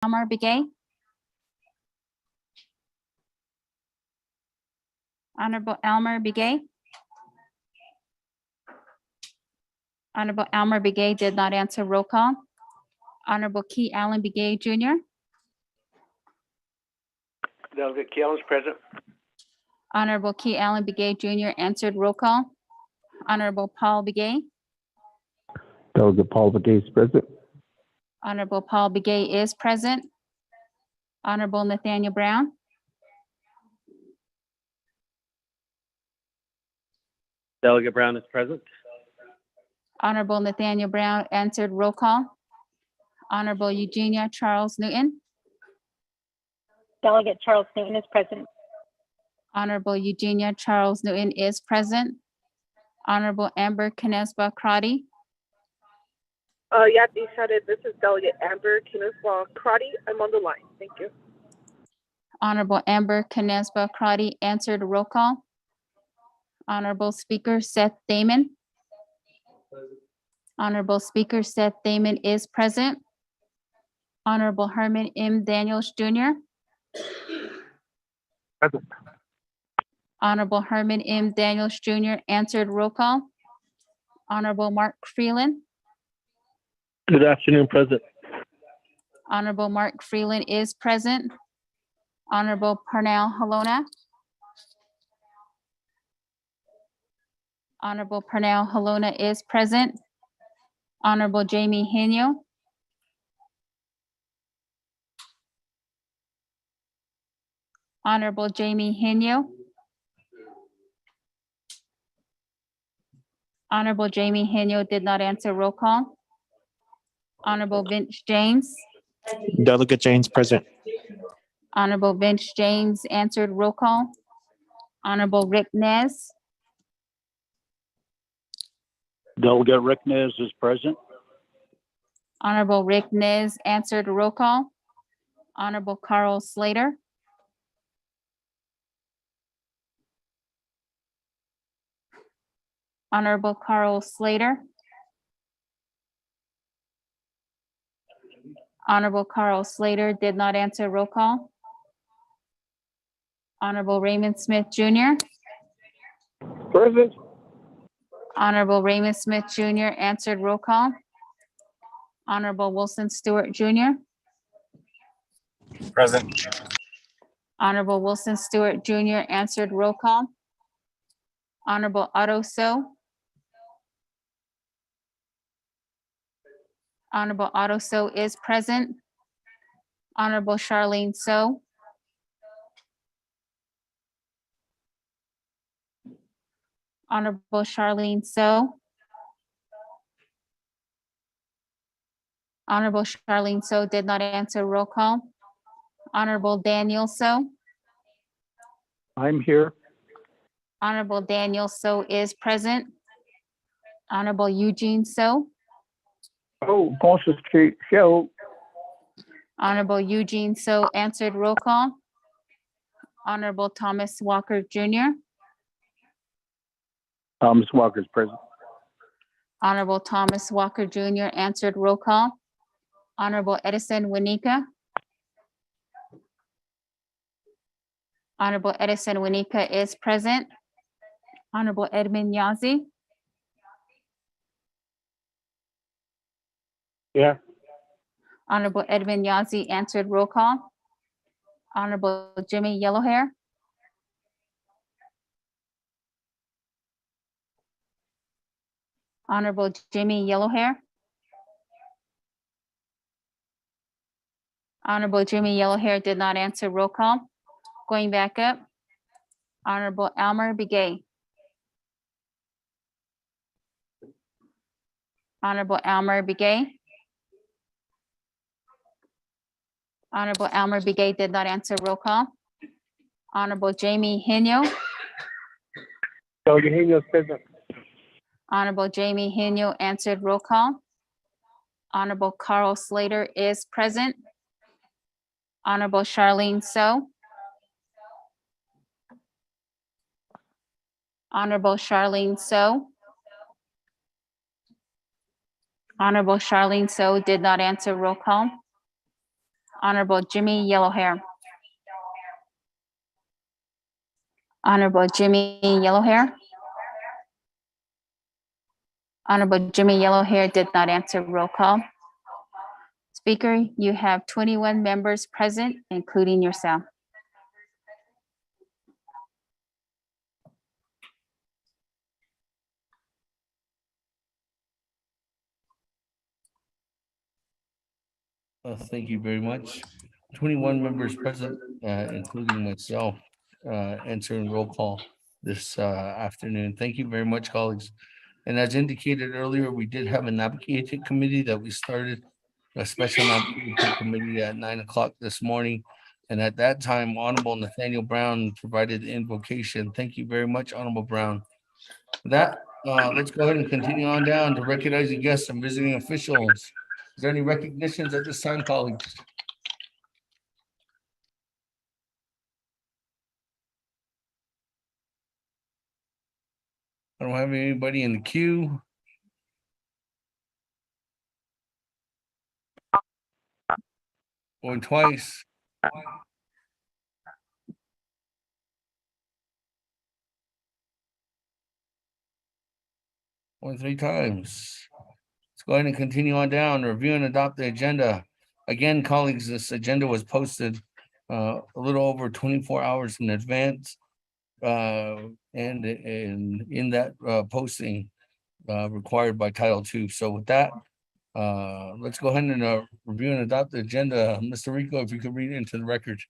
Elmer Begay. Honorable Elmer Begay. Honorable Elmer Begay did not answer. Roll call. Honorable Key Allen Begay Jr. Delegate Key Allen is present. Honorable Key Allen Begay Jr. answered. Roll call. Honorable Paul Begay. Delegate Paul Begay is present. Honorable Paul Begay is present. Honorable Nathaniel Brown. Delegate Brown is present. Honorable Nathaniel Brown answered. Roll call. Honorable Eugenia Charles Newton. Delegate Charles Newton is present. Honorable Eugenia Charles Newton is present. Honorable Amber Kinesba Crotty. Yeah, decided. This is Delegate Amber Kineswa Crotty. I'm on the line. Thank you. Honorable Amber Kinesba Crotty answered. Roll call. Honorable Speaker Seth Damon. Honorable Speaker Seth Damon is present. Honorable Herman M. Daniels Jr. Present. Honorable Herman M. Daniels Jr. answered. Roll call. Honorable Mark Freeland. Good afternoon, President. Honorable Mark Freeland is present. Honorable Parnell Halona. Honorable Parnell Halona is present. Honorable Jamie Henyo. Honorable Jamie Henyo. Honorable Jamie Henyo did not answer. Roll call. Honorable Vince James. Delegate James present. Honorable Vince James answered. Roll call. Honorable Rick Nez. Delegate Rick Nez is present. Honorable Rick Nez answered. Roll call. Honorable Carl Slater. Honorable Carl Slater. Honorable Carl Slater did not answer. Roll call. Honorable Raymond Smith Jr. Present. Honorable Raymond Smith Jr. answered. Roll call. Honorable Wilson Stewart Jr. Present. Honorable Wilson Stewart Jr. answered. Roll call. Honorable Otto So. Honorable Otto So is present. Honorable Charlene So. Honorable Charlene So. Honorable Charlene So did not answer. Roll call. Honorable Daniel So. I'm here. Honorable Daniel So is present. Honorable Eugene So. Oh, Ponce Show. Honorable Eugene So answered. Roll call. Honorable Thomas Walker Jr. Thomas Walker is present. Honorable Thomas Walker Jr. answered. Roll call. Honorable Edison Winika. Honorable Edison Winika is present. Honorable Edmund Yazi. Yeah. Honorable Edmund Yazi answered. Roll call. Honorable Jimmy Yellowhair. Honorable Jimmy Yellowhair. Honorable Jimmy Yellowhair did not answer. Roll call. Going back up. Honorable Elmer Begay. Honorable Elmer Begay. Honorable Elmer Begay did not answer. Roll call. Honorable Jamie Henyo. Delegate Henyo is present. Honorable Jamie Henyo answered. Roll call. Honorable Carl Slater is present. Honorable Charlene So. Honorable Charlene So. Honorable Charlene So did not answer. Roll call. Honorable Jimmy Yellowhair. Honorable Jimmy Yellowhair. Honorable Jimmy Yellowhair did not answer. Roll call. Speaker, you have 21 members present, including yourself. Thank you very much. 21 members present, including myself, answering roll call this afternoon. Thank you very much, colleagues. And as indicated earlier, we did have a navigation committee that we started, a special navigation committee at 9 o'clock this morning. And at that time, Honorable Nathaniel Brown provided the invocation. Thank you very much, Honorable Brown. With that, let's go ahead and continue on down to recognizing guests and visiting officials. Is there any recognitions at this time, colleagues? I don't have anybody in the queue. Going twice. Going 3 times. Let's go ahead and continue on down, review and adopt the agenda. Again, colleagues, this agenda was posted a little over 24 hours in advance. And in that posting required by Title II. So with that, let's go ahead and review and adopt the agenda. Mr. Rico, if you could read it into the record.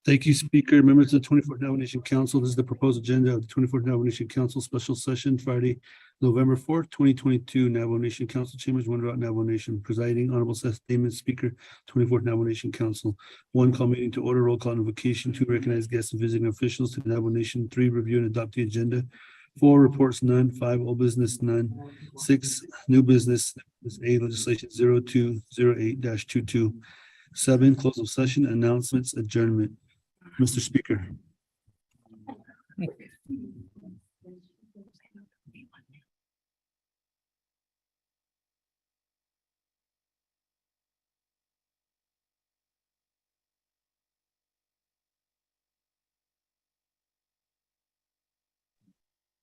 Thank you, Speaker. Members of the 24th Navajo Council, this is the proposed agenda of the 24th Navajo Council Special Session, Friday, November 4th, 2022, Navajo Nation Council Chambers, One Route, Navajo Nation. Presiding, Honorable Seth Damon, Speaker, 24th Navajo Council. 1, call meeting to order, roll call invocation. 2, recognize guests and visiting officials to the Navajo Nation. 3, review and adopt the agenda. 4, reports none. 5, old business none. 6, new business. A, legislation 0208-22. 7, close of session, announcements, adjournment. Mr. Speaker.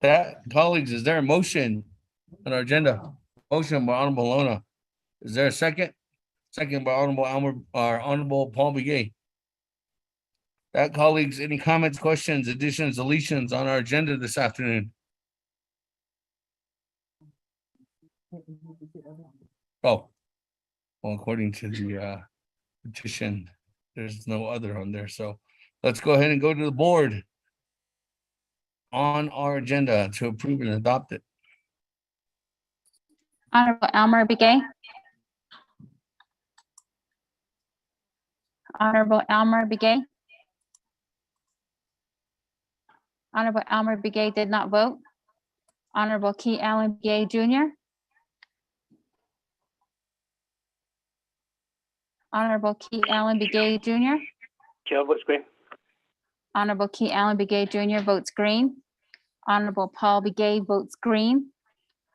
That, colleagues, is there a motion on our agenda? Motion by Honorable Lona. Is there a second? Second by Honorable Honorable Paul Begay. That, colleagues, any comments, questions, additions, deletions on our agenda this afternoon? Oh, well, according to the petition, there's no other on there. So let's go ahead and go to the board on our agenda to approve and adopt it. Honorable Elmer Begay. Honorable Elmer Begay. Honorable Elmer Begay did not vote. Honorable Key Allen Begay Jr. Honorable Key Allen Begay Jr. Chair votes green. Honorable Key Allen Begay Jr. votes green. Honorable Paul Begay votes green.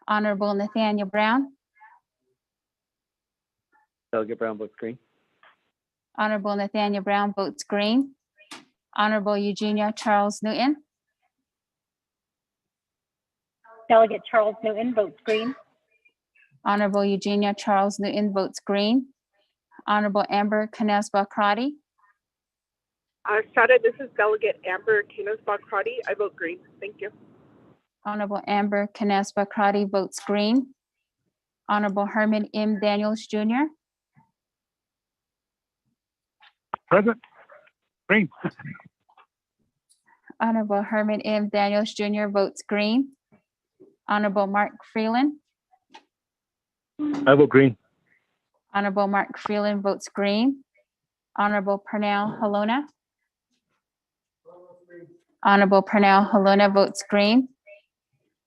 Honorable Nathaniel Brown. Delegate Brown votes green. Honorable Nathaniel Brown votes green. Honorable Eugenia Charles Newton. Delegate Charles Newton votes green. Honorable Eugenia Charles Newton votes green. Honorable Amber Canesba Crotty. Shada, this is Delegate Amber Kinosba-Crotty. I vote green. Thank you. Honorable Amber Canesba Crotty votes green. Honorable Herman M. Daniels Jr. Present. Green. Honorable Herman M. Daniels Jr. votes green. Honorable Mark Freeland. I vote green. Honorable Mark Freeland votes green. Honorable Pernell Halona. Honorable Pernell Halona votes green.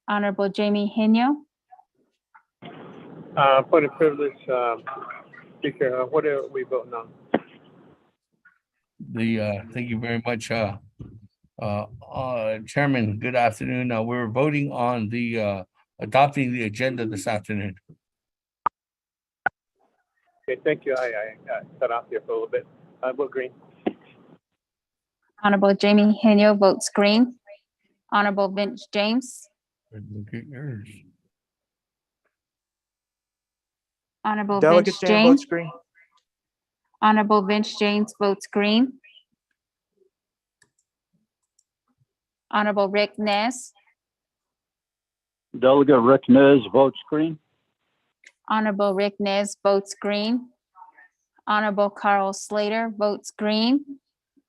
Honorable Jamie Henyo. Point of privilege, Speaker, what are we voting on? Thank you very much, Chairman. Good afternoon. We're voting on the adopting the agenda this afternoon. Okay, thank you. I cut off here for a little bit. I vote green. Honorable Jamie Henio votes green. Honorable Vince James. Look at yours. Honorable Delegate Vince Dan James. votes green. Honorable Vince James votes green. Honorable Rick Nez. Delegate Rick Nez votes green. Honorable Rick Nez votes green. Honorable Carl Slater votes green.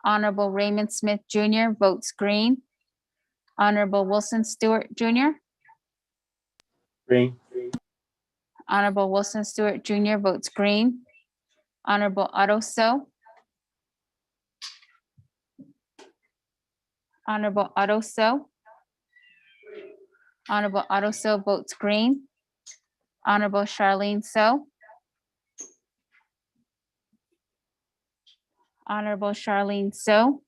Honorable Raymond Smith Jr. votes green. Honorable Wilson Stewart Jr. Green. Honorable Wilson Stewart Jr. votes green. Honorable Otto So. Honorable Otto So. Honorable Otto So votes green. Honorable Charlene So. Honorable Charlene So.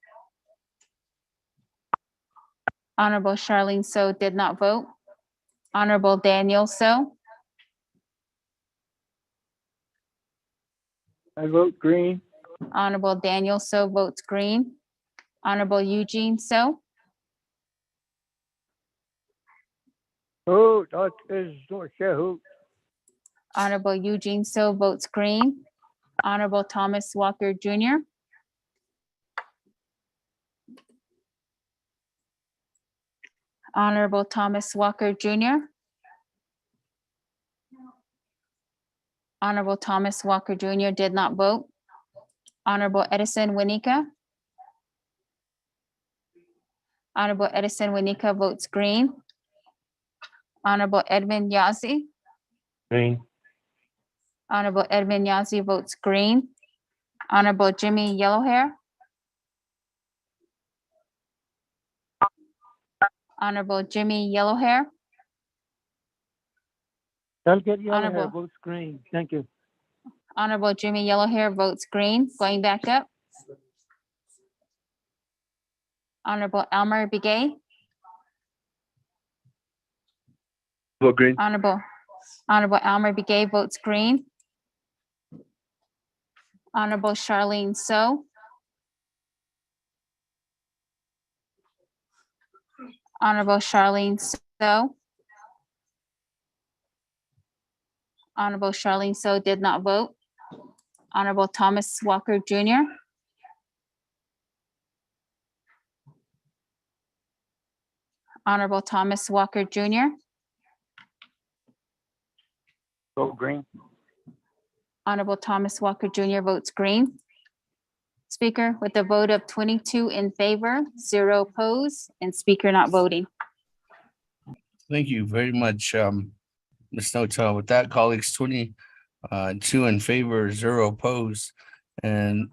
Honorable Charlene So did not vote. Honorable Daniel So. I vote green. Honorable Daniel So votes green. Honorable Eugene So. Oh, that is not sure. Honorable Eugene So votes green. Honorable Thomas Walker Jr. Honorable Thomas Walker Jr. Honorable Thomas Walker Jr. did not vote. Honorable Edison Winika. Honorable Edison Winika votes green. Honorable Edmund Yazzie. Green. Honorable Edmund Yazzie votes green. Honorable Jimmy Yellowhair. Honorable Jimmy Yellowhair. Delegate Honorable- Yellowhair votes green. Thank you. Honorable Jimmy Yellowhair votes green. Going back up. Honorable Elmer Begay. Vote green. Honorable Elmer Begay votes green. Honorable Charlene So. Honorable Charlene So. Honorable Charlene So did not vote. Honorable Thomas Walker Jr. Honorable Thomas Walker Jr. Vote green. Honorable Thomas Walker Jr. votes green. Speaker, with a vote of 22 in favor, 0 opposed, and speaker not voting. Thank you very much, Ms. Notel. With that, colleagues, 22 in favor, 0 opposed, and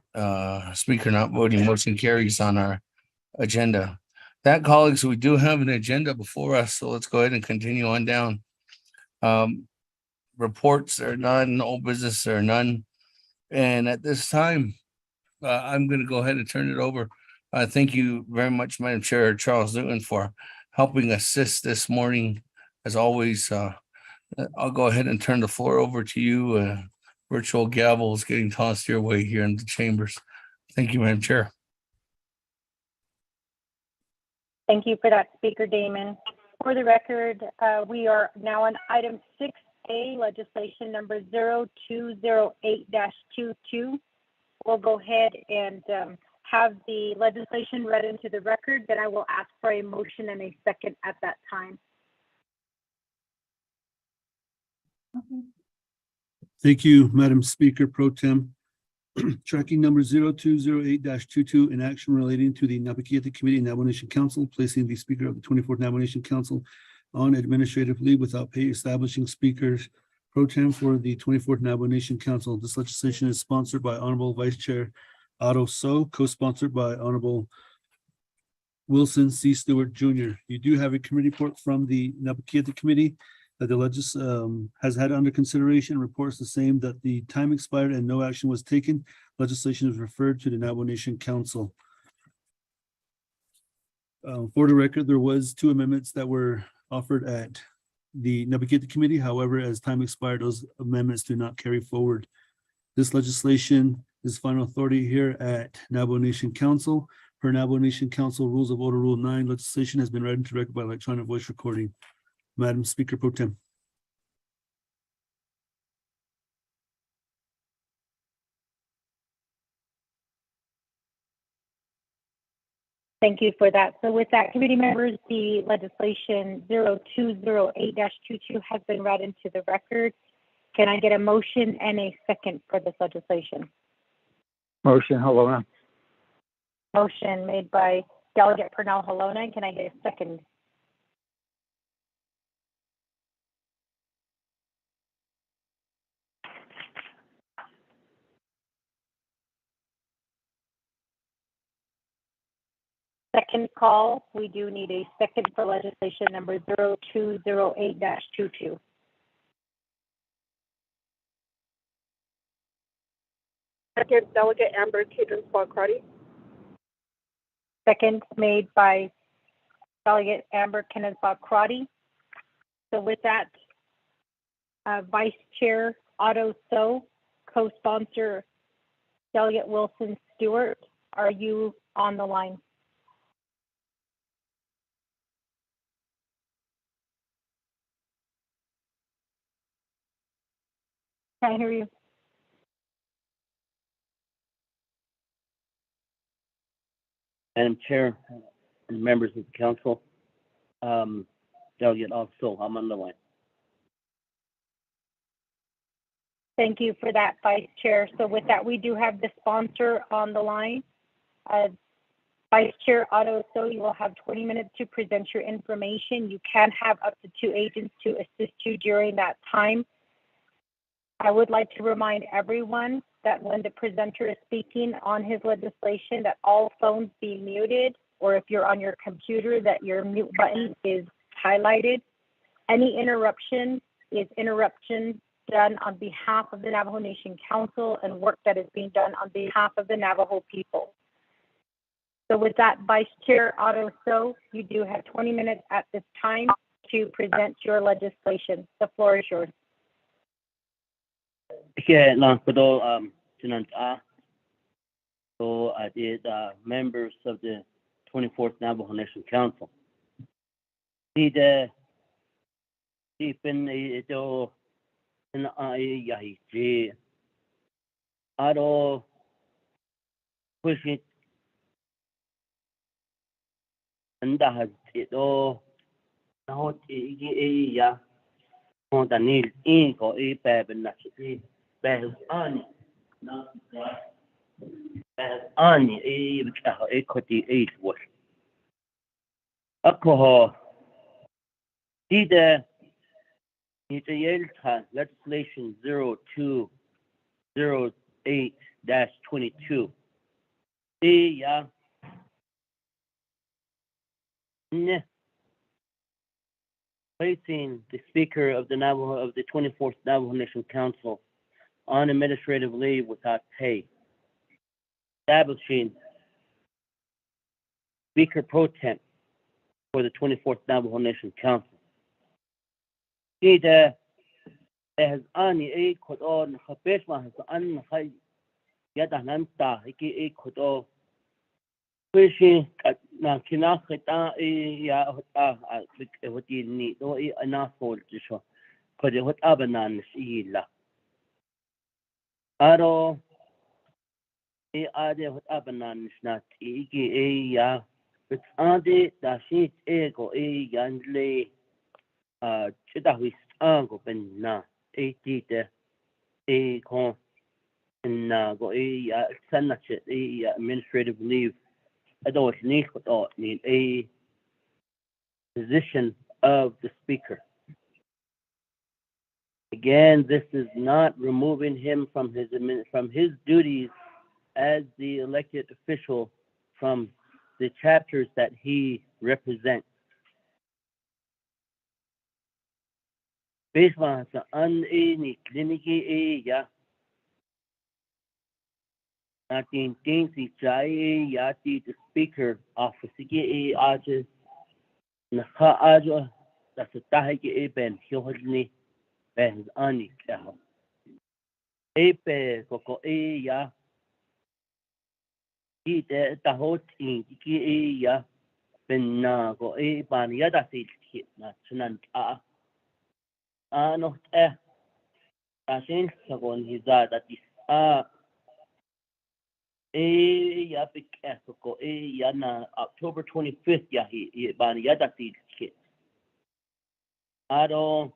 speaker not voting, motion carries on our agenda. That, colleagues, we do have an agenda before us, so let's go ahead and continue on down. Reports are none, old business are none. And at this time, I'm going to go ahead and turn it over. Thank you very much, Madam Chair Charles Newton, for helping assist this morning. As always, I'll go ahead and turn the floor over to you. Virtual gavels getting tossed your way here in the chambers. Thank you, Madam Chair. Thank you for that, Speaker Damon. For the record, we are now on item 6A, legislation number 0208-22. We'll go ahead and have the legislation read into the record, then I will ask for a motion and a second at that time. Thank you, Madam Speaker Pro Tem. Tracking number 0208-22, an action relating to the Napaquita Committee and Navajo Nation Council, placing the Speaker of the 24th Navajo Nation Council on administrative leave without pay, establishing speakers pro tem for the 24th Navajo Nation Council. This legislation is sponsored by Honorable Vice Chair Otto So, co-sponsored by Honorable Wilson C. Stewart Jr. You do have a committee report from the Napaquita Committee that the has had under consideration, reports the same, that the time expired and no action was taken. Legislation is referred to the Navajo Nation Council. For the record, there was 2 amendments that were offered at the Napaquita Committee. However, as time expired, those amendments do not carry forward. This legislation is final authority here at Navajo Nation Council. Per Navajo Nation Council Rules of Order Rule 9, legislation has been read into record by electronic voice recording. Madam Speaker Pro Tem. Thank you for that. So with that, committee members, the legislation 0208-22 has been read into the record. Can I get a motion and a second for this legislation? Motion, Halona. Motion made by Delegate Pernell Halona. Can I get a second? Second call, we do need a second for legislation number 0208-22. Second, Delegate Amber Kidron-Squad-Crotty. Second made by Delegate Amber Kidron-Squad-Crotty. So with that, Vice Chair Otto So, co-sponsor Delegate Wilson Stewart, are you on the line? Can I hear you? Madam Chair and members of the council, Delegate also, I'm on the line. Thank you for that, Vice Chair. So with that, we do have the sponsor on the line. Vice Chair Otto, so you will have 20 minutes to present your information. You can have up to 2 agents to assist you during that time. I would like to remind everyone that when the presenter is speaking on his legislation, that all phones be muted, or if you're on your computer, that your mute button is highlighted. Any interruption is interruption done on behalf of the Navajo Nation Council and work that is being done on behalf of the Navajo people. So with that, Vice Chair Otto So, you do have 20 minutes at this time to present your legislation. The floor is yours. Okay, so I did members of the 24th Navajo Nation Council. Legislation 0208-22. Placing the Speaker of the 24th Navajo Nation Council on administrative leave without pay. Establishing Speaker Pro Tem for the 24th Navajo Nation Council. Has ani a kodon khapesma has an hay yada namta iki a kodo fishi na kina khita ya hoti ni do ana sol jisho kode hot abanan shila aro e ade hot abanan snat iki e ya but ade da shit ego e yanle chida wis ango benna a con and go a send administrative leave. I don't need a position of the Speaker. Again, this is not removing him from his duties as the elected official from the chapters that he represents. Based on the unani clinici ya natin si jai yati the Speaker office ki aje nakha ajo da tahi ki ben hiolni ben ani ka Epe koko ya ite tahot in ki ya benna ko ban ya da sit na chunan ano tasin sagon hiza da is ya pick ko ya na October 25th ya hi ban ya da sit ado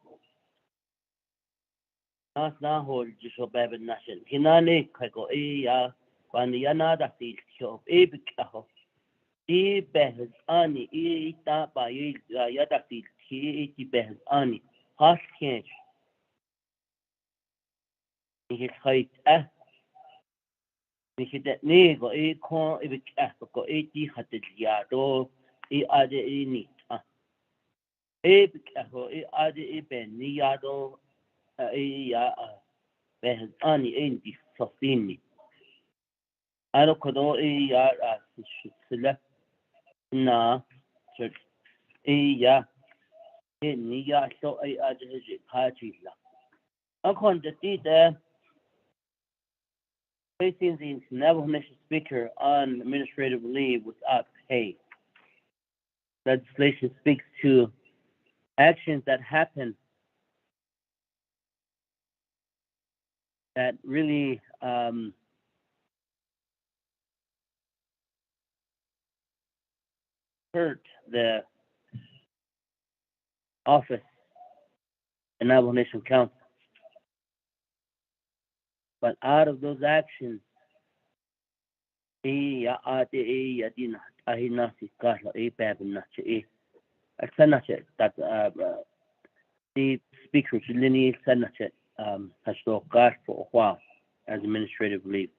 nas na hol jisho beben nation hinane ko ya ban ya na da sit pick behz ani ta ba ya da sit behz ani has kench ni khait ni det ni go ko pick ko ti hat ya do ade ni pick ko ade ben ni ya do ya behz ani di sofini ano kodo ya sila na ya ni ya so ade je pachi la akon de placing the Navajo Nation speaker on administrative leave without pay. Legislation speaks to actions that happen that really hurt the office in Navajo Nation Council. But out of those actions, the speaker Lini has for a while as administrative leave.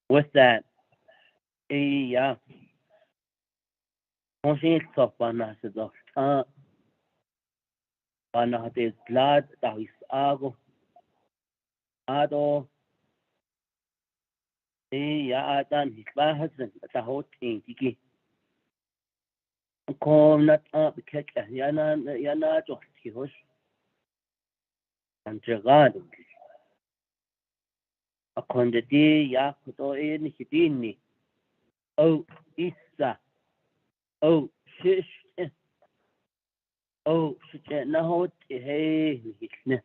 With that, glad that he's ado adan his bahasan tahot in tiki kom nat kek yana jo hos and jagad akonde di ya kuto ni hitini isa shish shit na hot hey hitne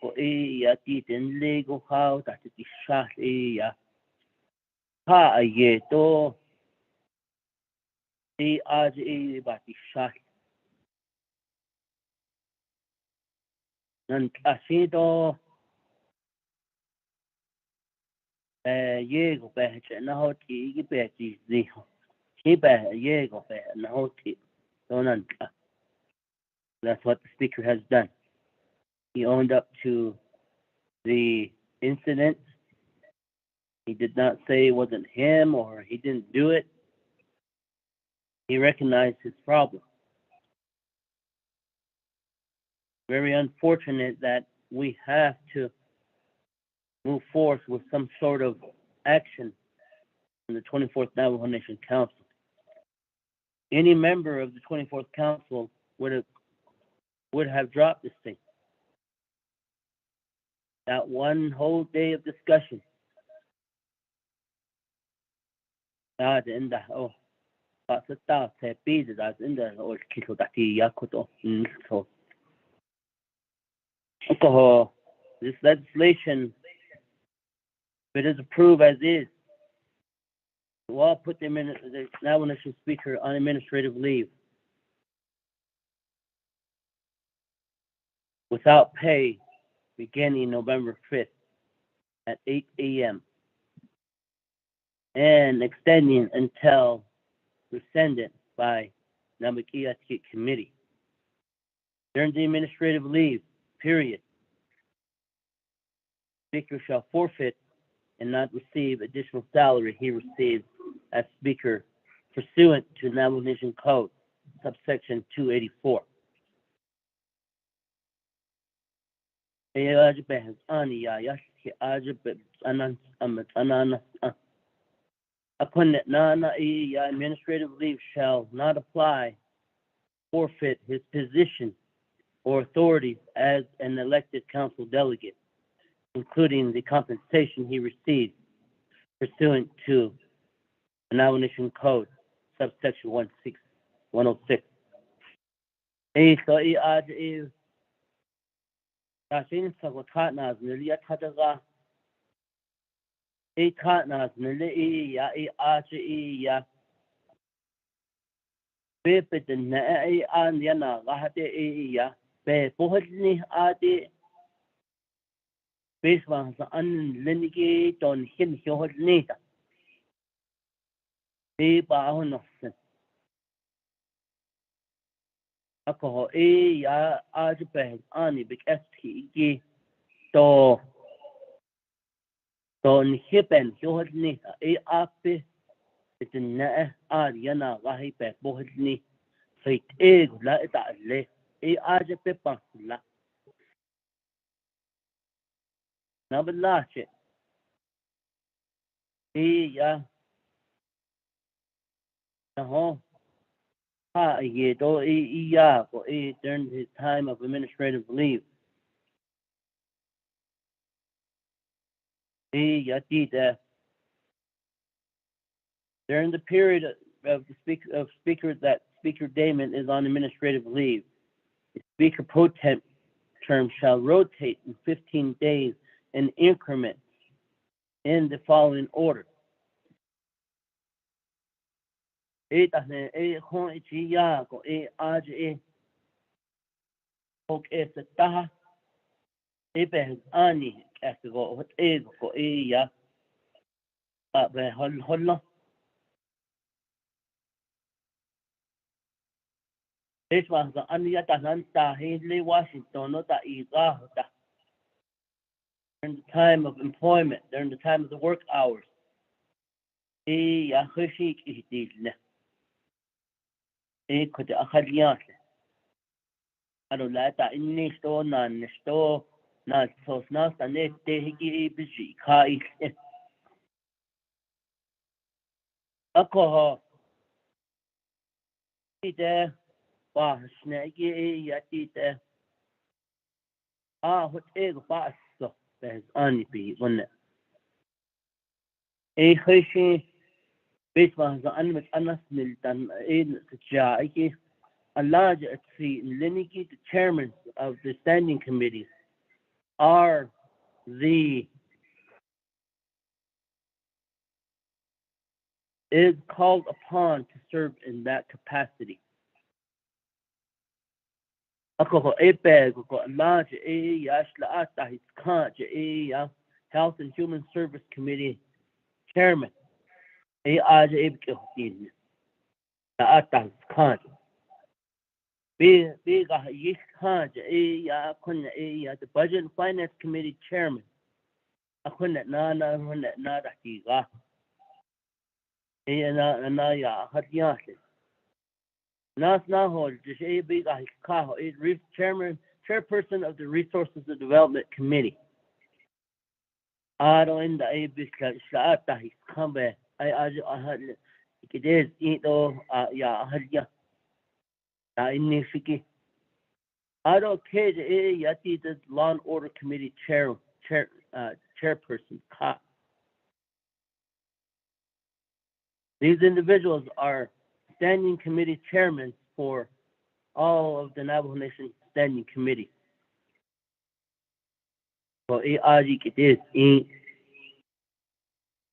ko ya ti den lego how that is shot ya ha ye to आज बाती Shah none असी तो ये को पहचे न होती की पहची जी हो ही पह ये को पह न होती तो none that's what the speaker has done. He owned up to the incident. He did not say it wasn't him or he didn't do it. He recognized his problem. Very unfortunate that we have to move forth with some sort of action in the 24th Navajo Nation Council. Any member of the 24th Council would have dropped this thing. That one whole day of discussion. That's in the this legislation, if it is approved as is, we'll put the Navajo Nation speaker on administrative leave without pay beginning November 5th at 8 a.m. and extending until rescinded by Namakia Committee. During the administrative leave period, speaker shall forfeit and not receive additional salary he received as speaker pursuant to Navajo Nation Code, subsection 284. Administrative leave shall not apply, forfeit his position or authorities as an elected council delegate, including the compensation he receives pursuant to the Navajo Nation Code, subsection 106. So Tashin Sakotana Nilia Tataga Katnas Nili ya ya Pepet and Yana Lahate ya Pe Pohni Adi Basement unlineage on him Hyohnita. Be Bahonosen. Alcohol ya Arjibeh Ani Big ST to Don Hippen Hyohnita Ape. It's na Ariana Lahipe Bohni Fit Egg La Le Aja Pepa La Nabalache Ya Naho Ha Yedo Ya for during his time of administrative leave. Ya did during the period of the Speaker Damon is on administrative leave. The Speaker pro temp term shall rotate in 15 days in increments in the following order. Ya go Aj Ok Taha Eben Ani Kago what go ya be Hollo this was the Anya Tananta Haley Washington not that during the time of employment, during the time of the work hours. Ya Hushik Idilne. Could Akadian. I don't like that in next door, none next door, not so snart and next day he busy. Kai alcohol. There, bah, snaggy, yet there. What egg bass so there's only be one. A Hushi. Based on the Annas Milton in Jai, a large tree lineage the chairmen of the standing committees are is called upon to serve in that capacity. Ako epeg ko large yashla ata his kanj Health and Human Service Committee chairman aj ebkin ata his kanj. Be yish kanj kunna the Budget and Finance Committee chairman. Akunna na tiga. Na ya hatiyase. Nas Nahol, chairperson of the Resources and Development Committee. I don't in the Abis Shata, he's come back. I had it is Ito, Hadia, in Nishiki. I don't care the Yati, the Law and Order Committee chairperson. These individuals are standing committee chairmen for all of the Navajo Nation standing committee. So it is in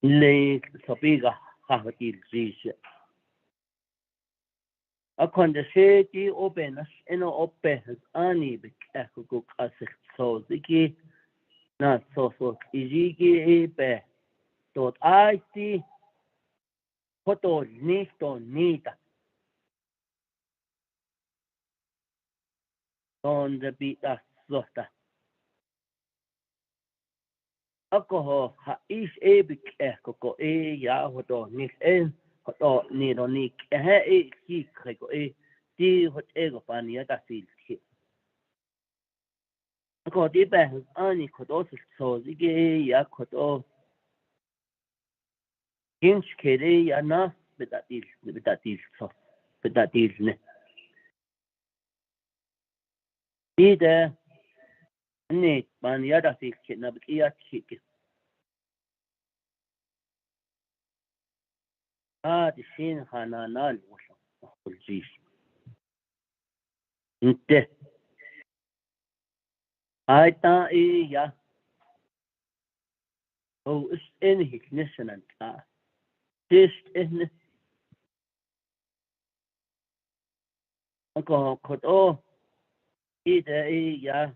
Lake Sabiga Hahatil Zish. Upon the city openness in open has any big echo so Ziki not so Iziki Ebe. So I see Poto Nisto Nita. On the beat that slota. Alcohol ha is a big echo ya hoto nik hoto ni no nik ki krego di hot ego pania da sil ki. Alcohol di ba ani hoto so zige ya hoto kinch kere ya na betatil so betatil ne. إذا نيت من يدا في كنا بقيات شيء هذا الشيء خانانان وشو أقول جيش أنت هاي تا إيه هو إيش إنهي نسنا تا تيش إنه أكو كتو إذا إيه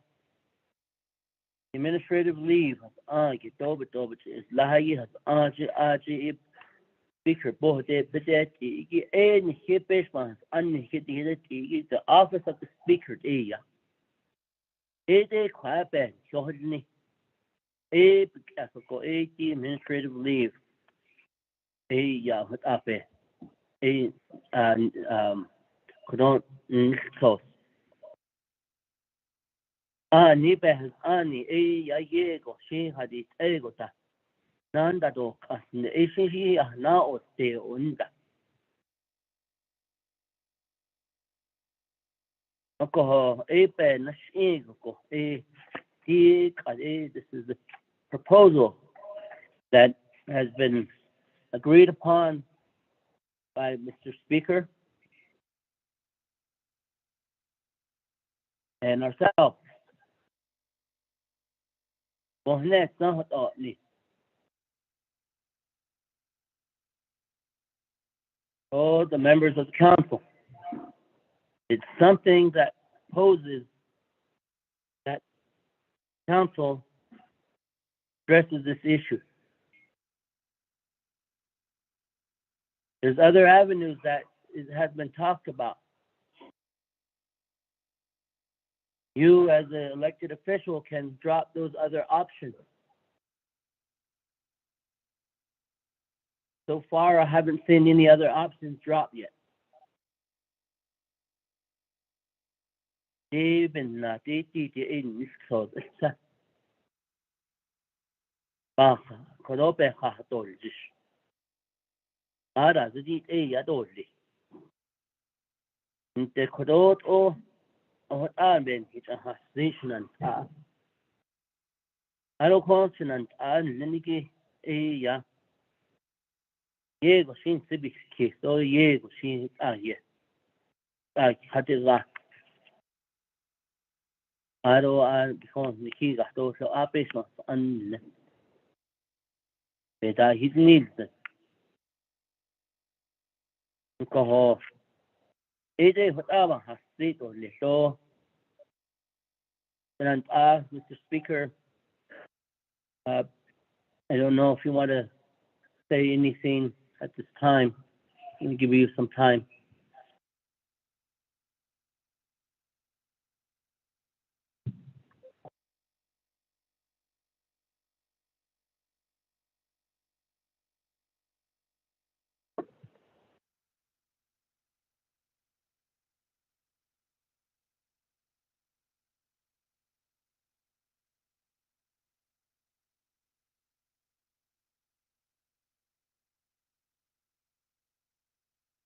administrative leave كتوبة إس لاهي هس آجي speaker bohde bedet igi en hipesh man an hidet igi the office of the speaker dia ede kwaben shohni ko administrative leave ya hot ape couldn't close ni be ani ya yego shi hadit ego ta nanda do kas ne shi na o te unda Alcohol, this is the proposal that has been agreed upon by Mr. Speaker and ourselves. Oh, the members of the council. It's something that poses that council addresses this issue. There's other avenues that has been talked about. You, as an elected official, can drop those other options. So far, I haven't seen any other options drop yet. Even not in this code. Baha, Kodobe Hatorish. Ara, the D. Yadori. In the Kodot or Arben, it's a consonant. I don't consonant and Leniki ya. Yego shin civic case, or Yego shin yes. I had it last. I don't become the key got those operations and that he needs it. Because it is whatever has state or little. And Mr. Speaker, I don't know if you want to say anything at this time. Let me give you some time.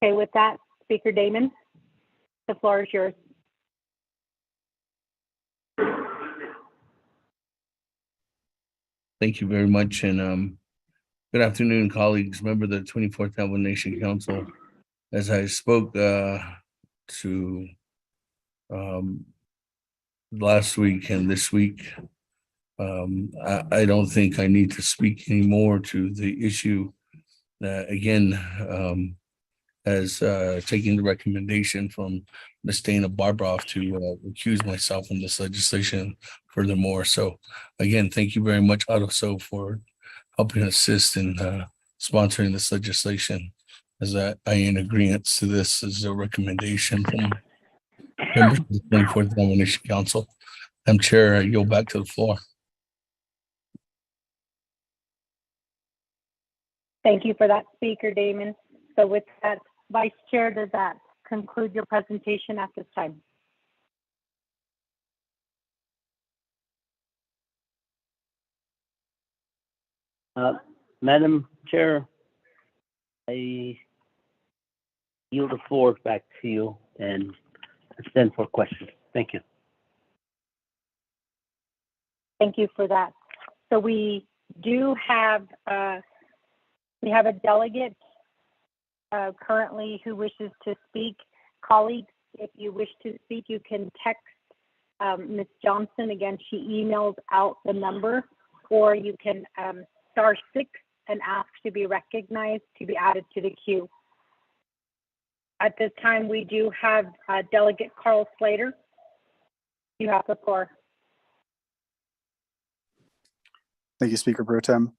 Okay, with that, Speaker Damon, the floor is yours. Thank you very much. And good afternoon, colleagues, member of the 24th Navajo Nation Council. As I spoke to last week and this week, I don't think I need to speak anymore to the issue. Again, as taking the recommendation from Ms. Dana Barbroff to recuse myself from this legislation furthermore. So again, thank you very much, AutoSo, for helping assist in sponsoring this legislation. As I in agreement to this as a recommendation from members of the 24th Nation Council. I'm Chair, I yield back to the floor. Thank you for that, Speaker Damon. So with that, Vice Chair, does that conclude your presentation at this time? Madam Chair, I yield the floor back to you and extend for questions. Thank you. Thank you for that. So we do have, we have a delegate currently who wishes to speak. Colleagues, if you wish to speak, you can text Ms. Johnson. Again, she emails out the number, or you can *6 and ask to be recognized to be added to the queue. At this time, we do have Delegate Carl Slater. You have the floor. Thank you, Speaker Pro Tem.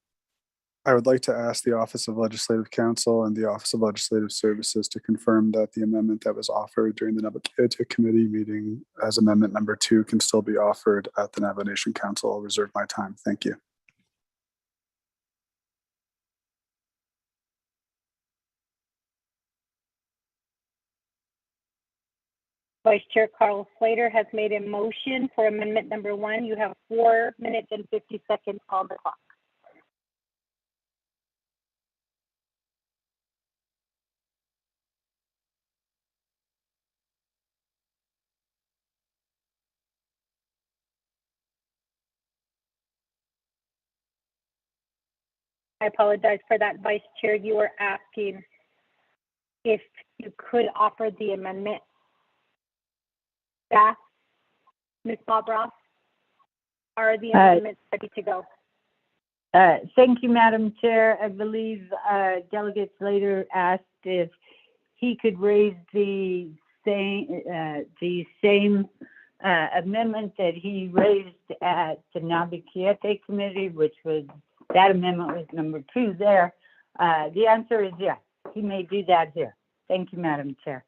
I would like to ask the Office of Legislative Counsel and the Office of Legislative Services to confirm that the amendment that was offered during the Navajo Committee meeting as amendment number 2 can still be offered at the Navajo Nation Council. I'll reserve my time. Thank you. Vice Chair Carl Slater has made a motion for amendment number 1. You have 4 minutes and 50 seconds on the clock. I apologize for that, Vice Chair. You were asking if you could offer the amendment. Staff, Ms. Bob Ross, are the amendments ready to go? Thank you, Madam Chair. I believe Delegate Slater asked if he could raise the same amendment that he raised at the Navajo Committee, which was, that amendment was number 2 there. The answer is yes, he may do that here. Thank you, Madam Chair.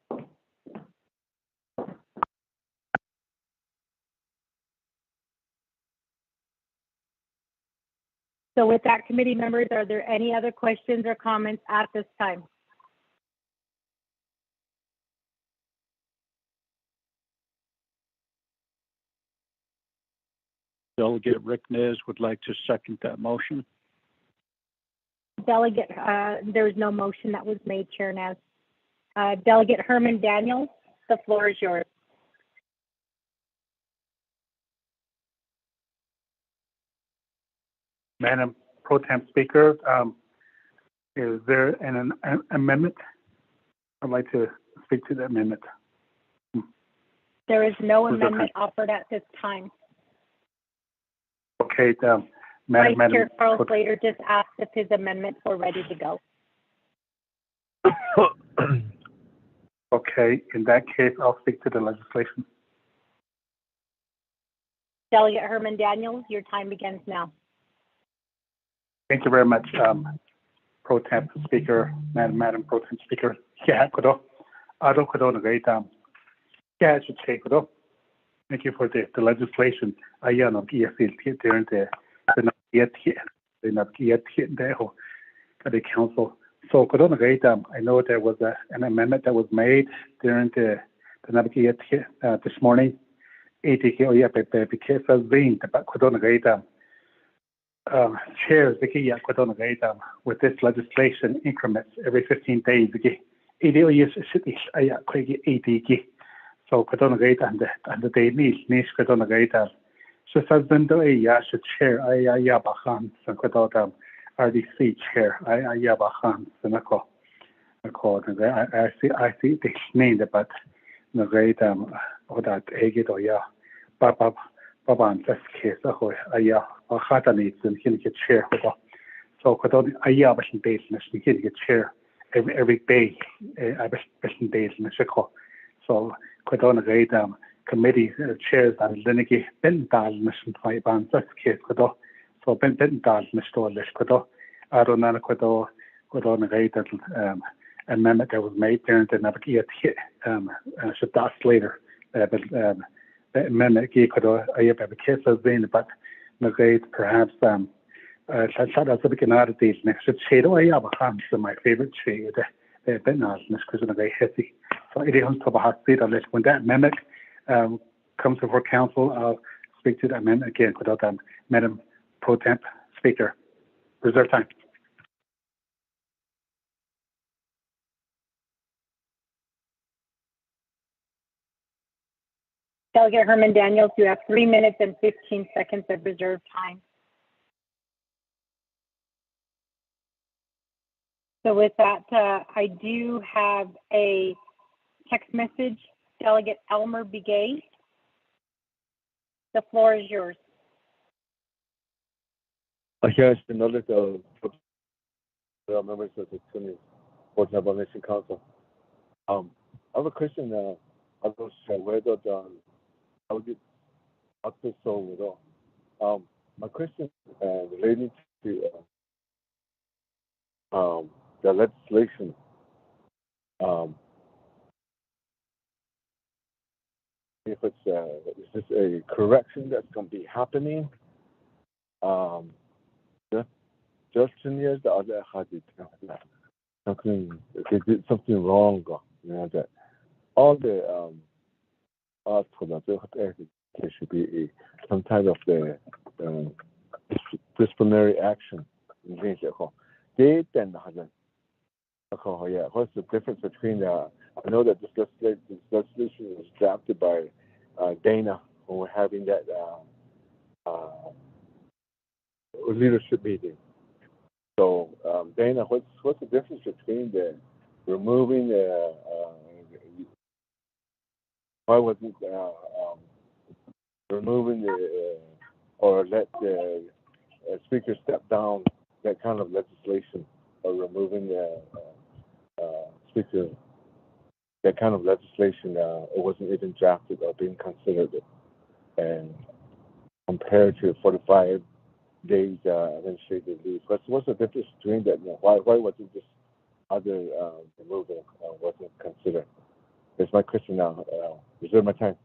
So with that, committee members, are there any other questions or comments at this time? Delegate Rick Nez would like to second that motion. Delegate, there is no motion that was made, Chair Naz. Delegate Herman Daniels, the floor is yours. Madam Pro Tem Speaker, is there an amendment? I'd like to speak to the amendment. There is no Was there amendment offered at this time. Okay, Vice Chair Carl Pro- Slater just asked if his amendments were ready to go. Okay, in that case, I'll speak to the legislation. Delegate Herman Daniels, your time begins now. Thank you very much, Pro Temp Speaker, Madam Pro Temp Speaker. Yeah, kudo. Ado kudo na gay Yeah, I should say kudo. Thank you for the legislation. Ayan of ESL during the council. So kudo na gay I know there was an amendment that was made during the this morning. ATK oh yeah, because of being the kudo na gay chairs with this legislation increments every 15 days. So and the day needs so Sazendo should chair Bahan RDC chair Bahan I see this name but no great or that egg or yeah Baban that's case Bahata needs and he get chair so bashin business he get chair every day bashin days in the circle so Quadona great committee chairs and Linigi Bendal mission by Ban that's case so Bendal Mr. Lish I don't know Quadona great amendment that was made there and then should ask later but amendment I have a case of being but no great perhaps shut us a bit out of these next shade I have a hand to my favorite shade because of very heavy so it is to a hot seat unless when that amendment comes before council I'll speak to the amendment again without Madam Pro Temp Speaker. Reserve time. Delegate Herman Daniels, you have 3 minutes and 15 seconds of reserved time. So with that, I do have a text message. Delegate Elmer Begay, the floor is yours. Yes, another members of the 24th Navajo Nation Council. I have a question. I was whether I would get up to so my question relating to the legislation. If it's is this a correction that's going to be happening? Just 10 years, the other had it. Something they did something wrong. You know that all the there should be some type of the disciplinary action. What's the difference between I know that this legislation was drafted by Dana when we're having that leadership meeting. So Dana, what's the difference between the removing why wasn't removing the or let the speaker step down, that kind of legislation, or removing the speaker, that kind of legislation, it wasn't even drafted or being considered, and compared to 45 days administrative leave. What's the difference between that? Why wasn't this other removal wasn't considered? That's my question now. Reserve my time.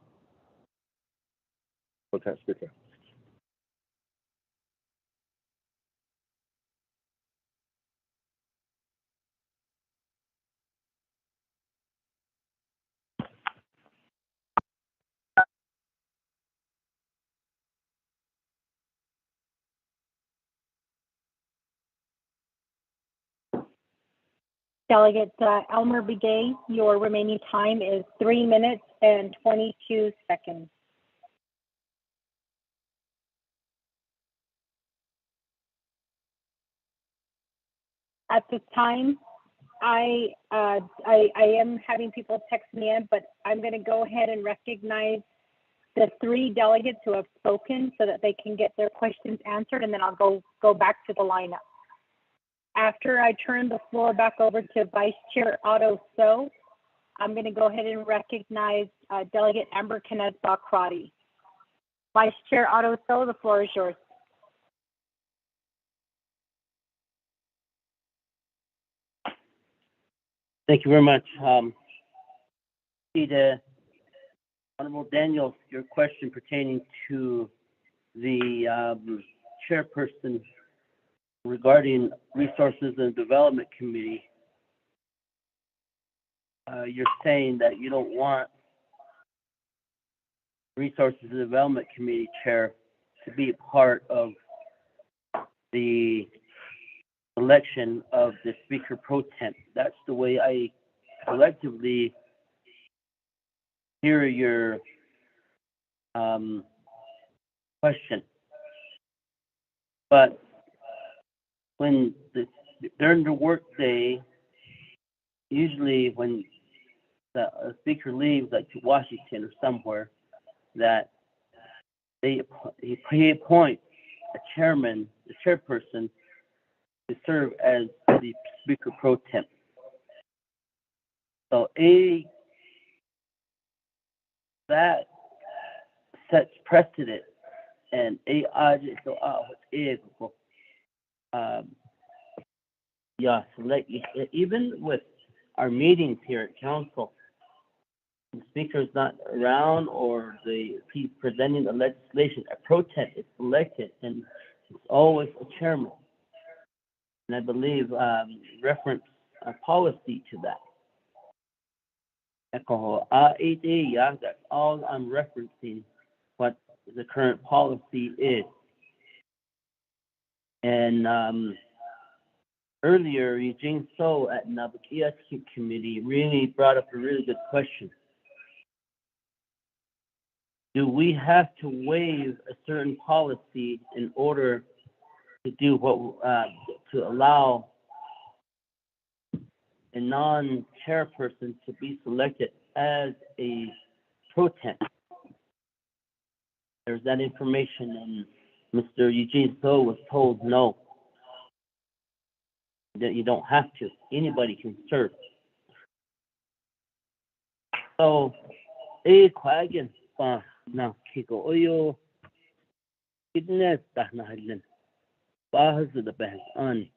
Full-time speaker. Delegate Elmer Begay, your remaining time is 3 minutes and 22 seconds. At this time, I am having people text me in, but I'm going to go ahead and recognize the 3 delegates who have spoken so that they can get their questions answered, and then I'll go back to the lineup. After I turn the floor back over to Vice Chair Otto So, I'm going to go ahead and recognize Delegate Amber Knezbach-Crotty. Vice Chair Otto So, the floor is yours. Thank you very much. The Honorable Daniel, your question pertaining to the chairperson regarding Resources and Development Committee, you're saying that you don't want Resources and Development Committee chair to be a part of the election of the Speaker Pro Tem. That's the way I collectively hear your question. But when during the workday, usually when the speaker leaves, like to Washington or somewhere, that he appoints a chairman, the chairperson, to serve as the Speaker Pro Tem. So that sets precedent, and even with our meetings here at council, the speaker is not around or he's presenting the legislation, a pro tem is elected, and it's always a chairman. And I believe reference a policy to that. That's all I'm referencing, what the current policy is. And earlier, Eugene So at Navajo Committee really brought up a really good question. do we have to waive a certain policy in order to do what, to allow a non-chairperson to be selected as a pro temp? There's that information, and Mr. Eugene So was told no, that you don't have to. Anybody can serve. So, kwagan pa na kiko oyo kidnes ta na halin pa hasu da behs ani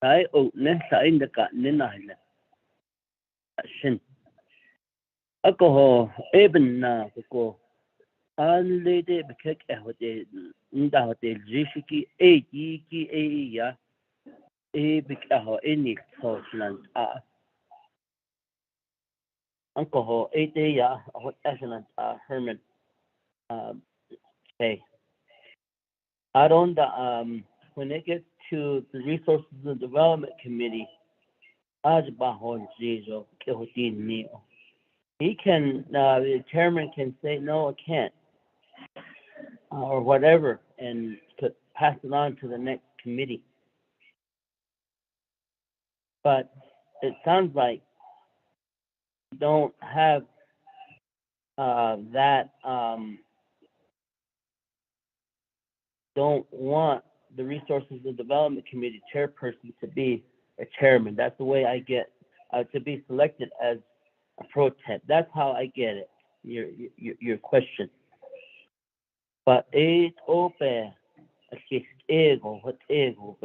tai o ne sa inda ka ne na halin shin ako ho eben na ko an le de bekek hote inda hotel jishiki ki ya bik ho any social alcohol 8 day what excellent Herman hey I don't when it gets to the resources and development committee he can the chairman can say no I can't or whatever and to pass it on to the next committee, but it sounds like you don't have that don't want the Resources and Development Committee chairperson to be a chairman. That's the way I get to be selected as a pro temp. That's how I get it. Your question. But it open ego what ego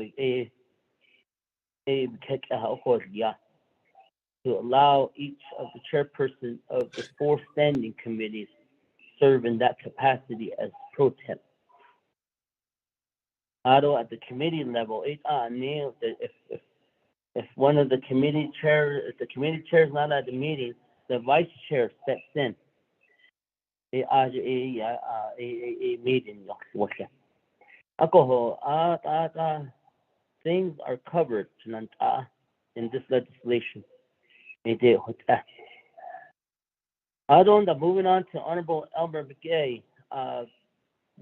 to allow each of the chairperson of the 4 standing committees serve in that capacity as pro temp. Although at the committee level, if one of the committee chairs, if the committee chair is not at the meeting, the vice chair steps in. A meeting. Things are covered in this legislation. Moving on to Honorable Elmer McGay,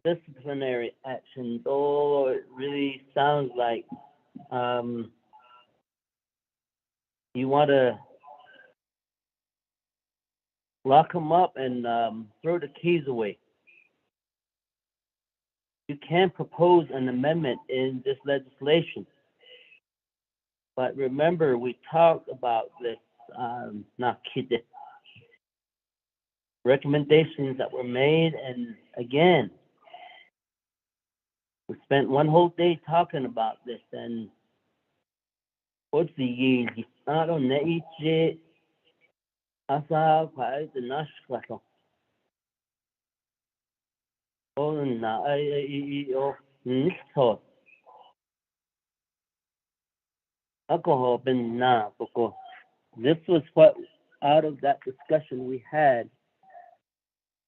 disciplinary action. Oh, it really sounds like you want to lock him up and throw the keys away. You can propose an amendment in this legislation. But remember, we talked about this, recommendations that were made, and again, we spent one whole day talking about this, and what's the year? I don't know. This was what, out of that discussion we had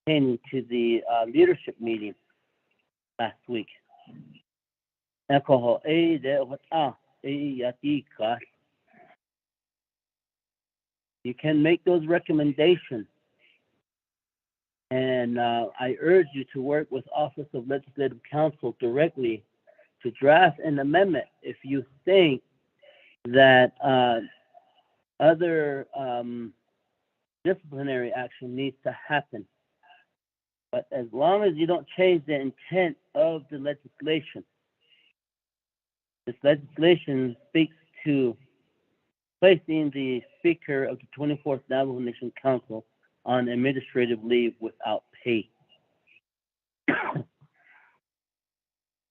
into the leadership meeting last week. Alcohol, you can make those recommendations, and I urge you to work with Office of Legislative Counsel directly to draft an amendment if you think that other disciplinary action needs to happen. But as long as you don't change the intent of the legislation, this legislation speaks to placing the Speaker of the 24th Navajo Nation Council on administrative leave without pay.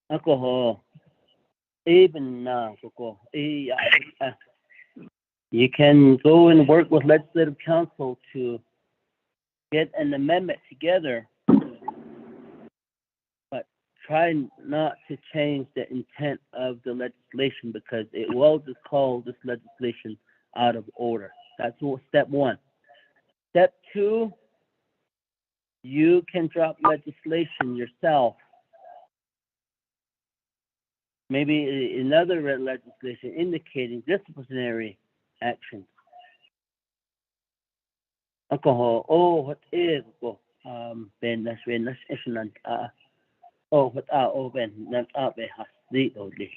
Alcohol, even you can go and work with Legislative Council to get an amendment together, but try not to change the intent of the legislation, because it will just call this legislation out of order. That's step 1. Step 2, you can drop legislation yourself. Maybe another legislation indicating disciplinary action. Alcohol, what is ben nas esnan oh what ben nas be hasdi odli.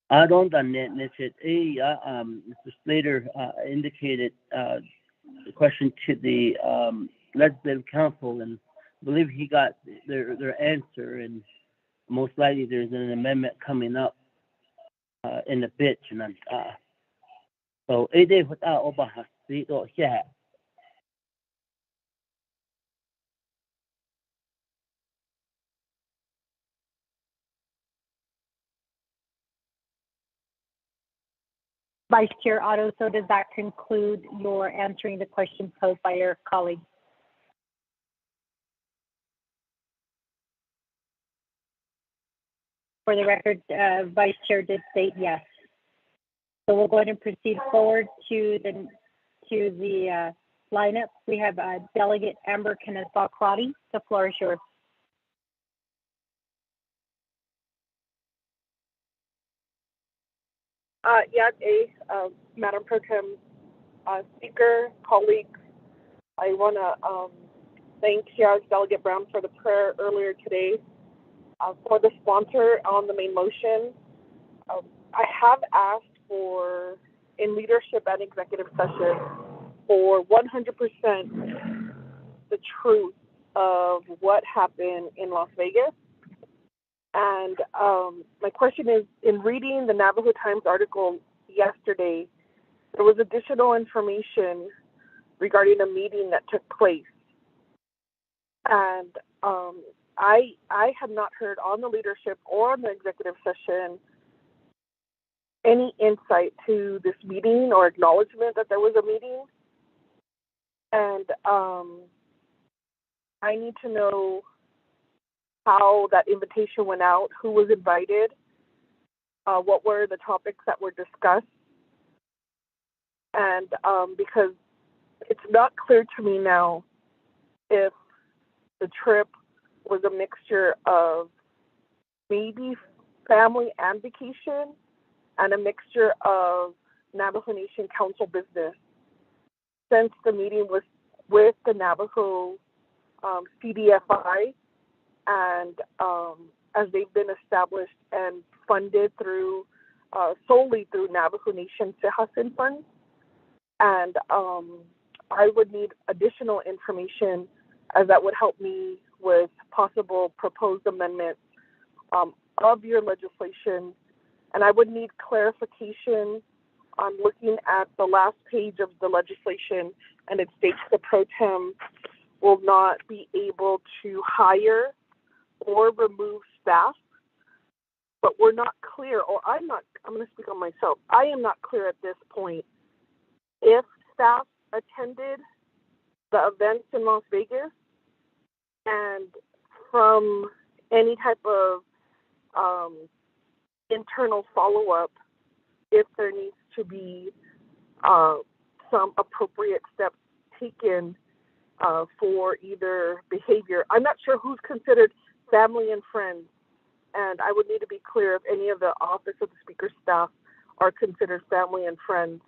I don't net it Mr. Slater indicated the question to the legislative council, and I believe he got their answer, and most likely there's an amendment coming up in a bit, and so it without obahasi or yeah. Vice Chair Otto, so does that conclude your answering the question posed by your colleague? For the record, Vice Chair did state yes. So we'll go ahead and proceed forward to the lineup. We have Delegate Amber Kennesaw-Crotty. The floor is yours. Madam Pro Tem, Speaker, colleagues, I want to thank Delegate Brown for the prayer earlier today. For the sponsor on the main motion, I have asked for, in leadership and executive session, for 100% the truth of what happened in Las Vegas. And my question is, in reading the Navajo Times article yesterday, there was additional information regarding a meeting that took place. And I had not heard on the leadership or on the executive session any insight to this meeting or acknowledgement that there was a meeting. And I need to know how that invitation went out, who was invited, what were the topics that were discussed. And because it's not clear to me now if the trip was a mixture of maybe family and vacation and a mixture of Navajo Nation Council business, since the meeting was with the Navajo CDFI, and as they've been established and funded through solely through Navajo Nation Sehasin funds. And I would need additional information as that would help me with possible proposed amendments of your legislation. And I would need clarification on looking at the last page of the legislation, and it states the pro tem will not be able to hire or remove staff, but we're not clear, or I'm going to speak on myself. I am not clear at this point if staff attended the events in Las Vegas, and from any type of internal follow-up, if there needs to be some appropriate steps taken for either behavior. I'm not sure who's considered family and friends, and I would need to be clear if any of the Office of the Speaker staff are considered family and friends.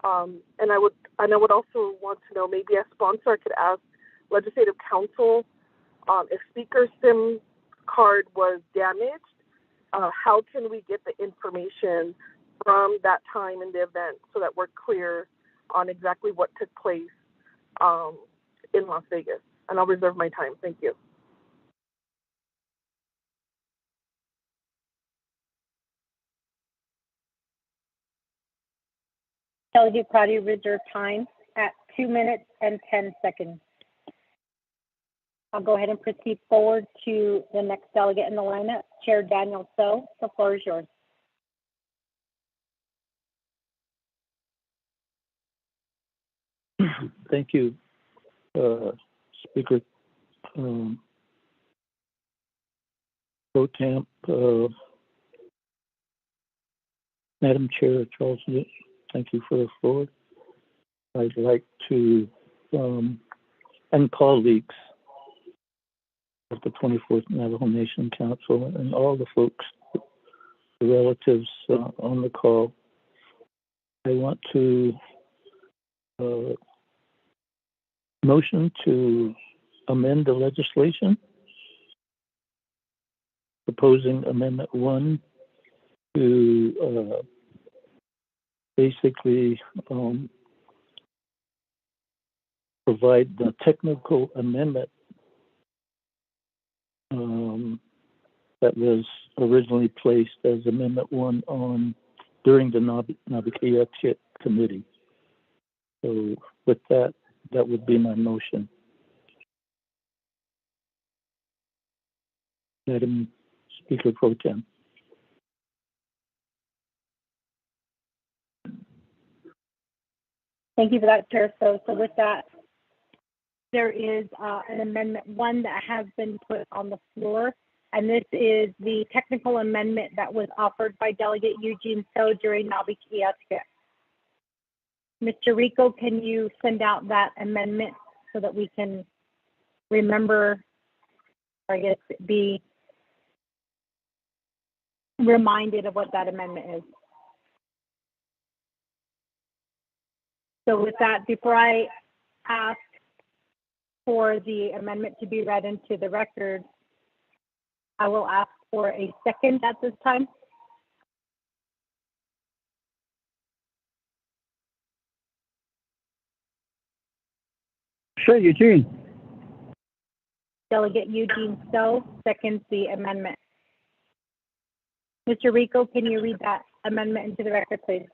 And I would also want to know, maybe as sponsor, I could ask Legislative Council if Speaker SIM card was damaged, how can we get the information from that time in the event so that we're clear on exactly what took place in Las Vegas? And I'll reserve my time. Thank you. Delegate Crotty, reserve time at 2 minutes and 10 seconds. I'll go ahead and proceed forward to the next delegate in the lineup, Chair Daniel So. The floor is yours. Thank you, Speaker Pro Temp, Madam Chair Charles. Thank you for the floor. I'd like to, and colleagues of the 24th Navajo Nation Council and all the folks, the relatives on the call, I want to motion to amend the legislation, proposing Amendment 1 to basically provide the technical amendment that was originally placed as Amendment 1 on during the Navajo Committee. So with that, that would be my motion. Madam Speaker Pro Tem. Thank you for that, Chair. So with that, there is an Amendment 1 that has been put on the floor, and this is the technical amendment that was offered by Delegate Eugene So during Navajo. Mr. Rico, can you send out that amendment so that we can remember, or I guess be reminded of what that amendment is? So with that, before I ask for the amendment to be read into the record, I will ask for a second at this time. Sure, Eugene. Delegate Eugene So seconds the amendment. Mr. Rico, can you read that amendment into the record, please?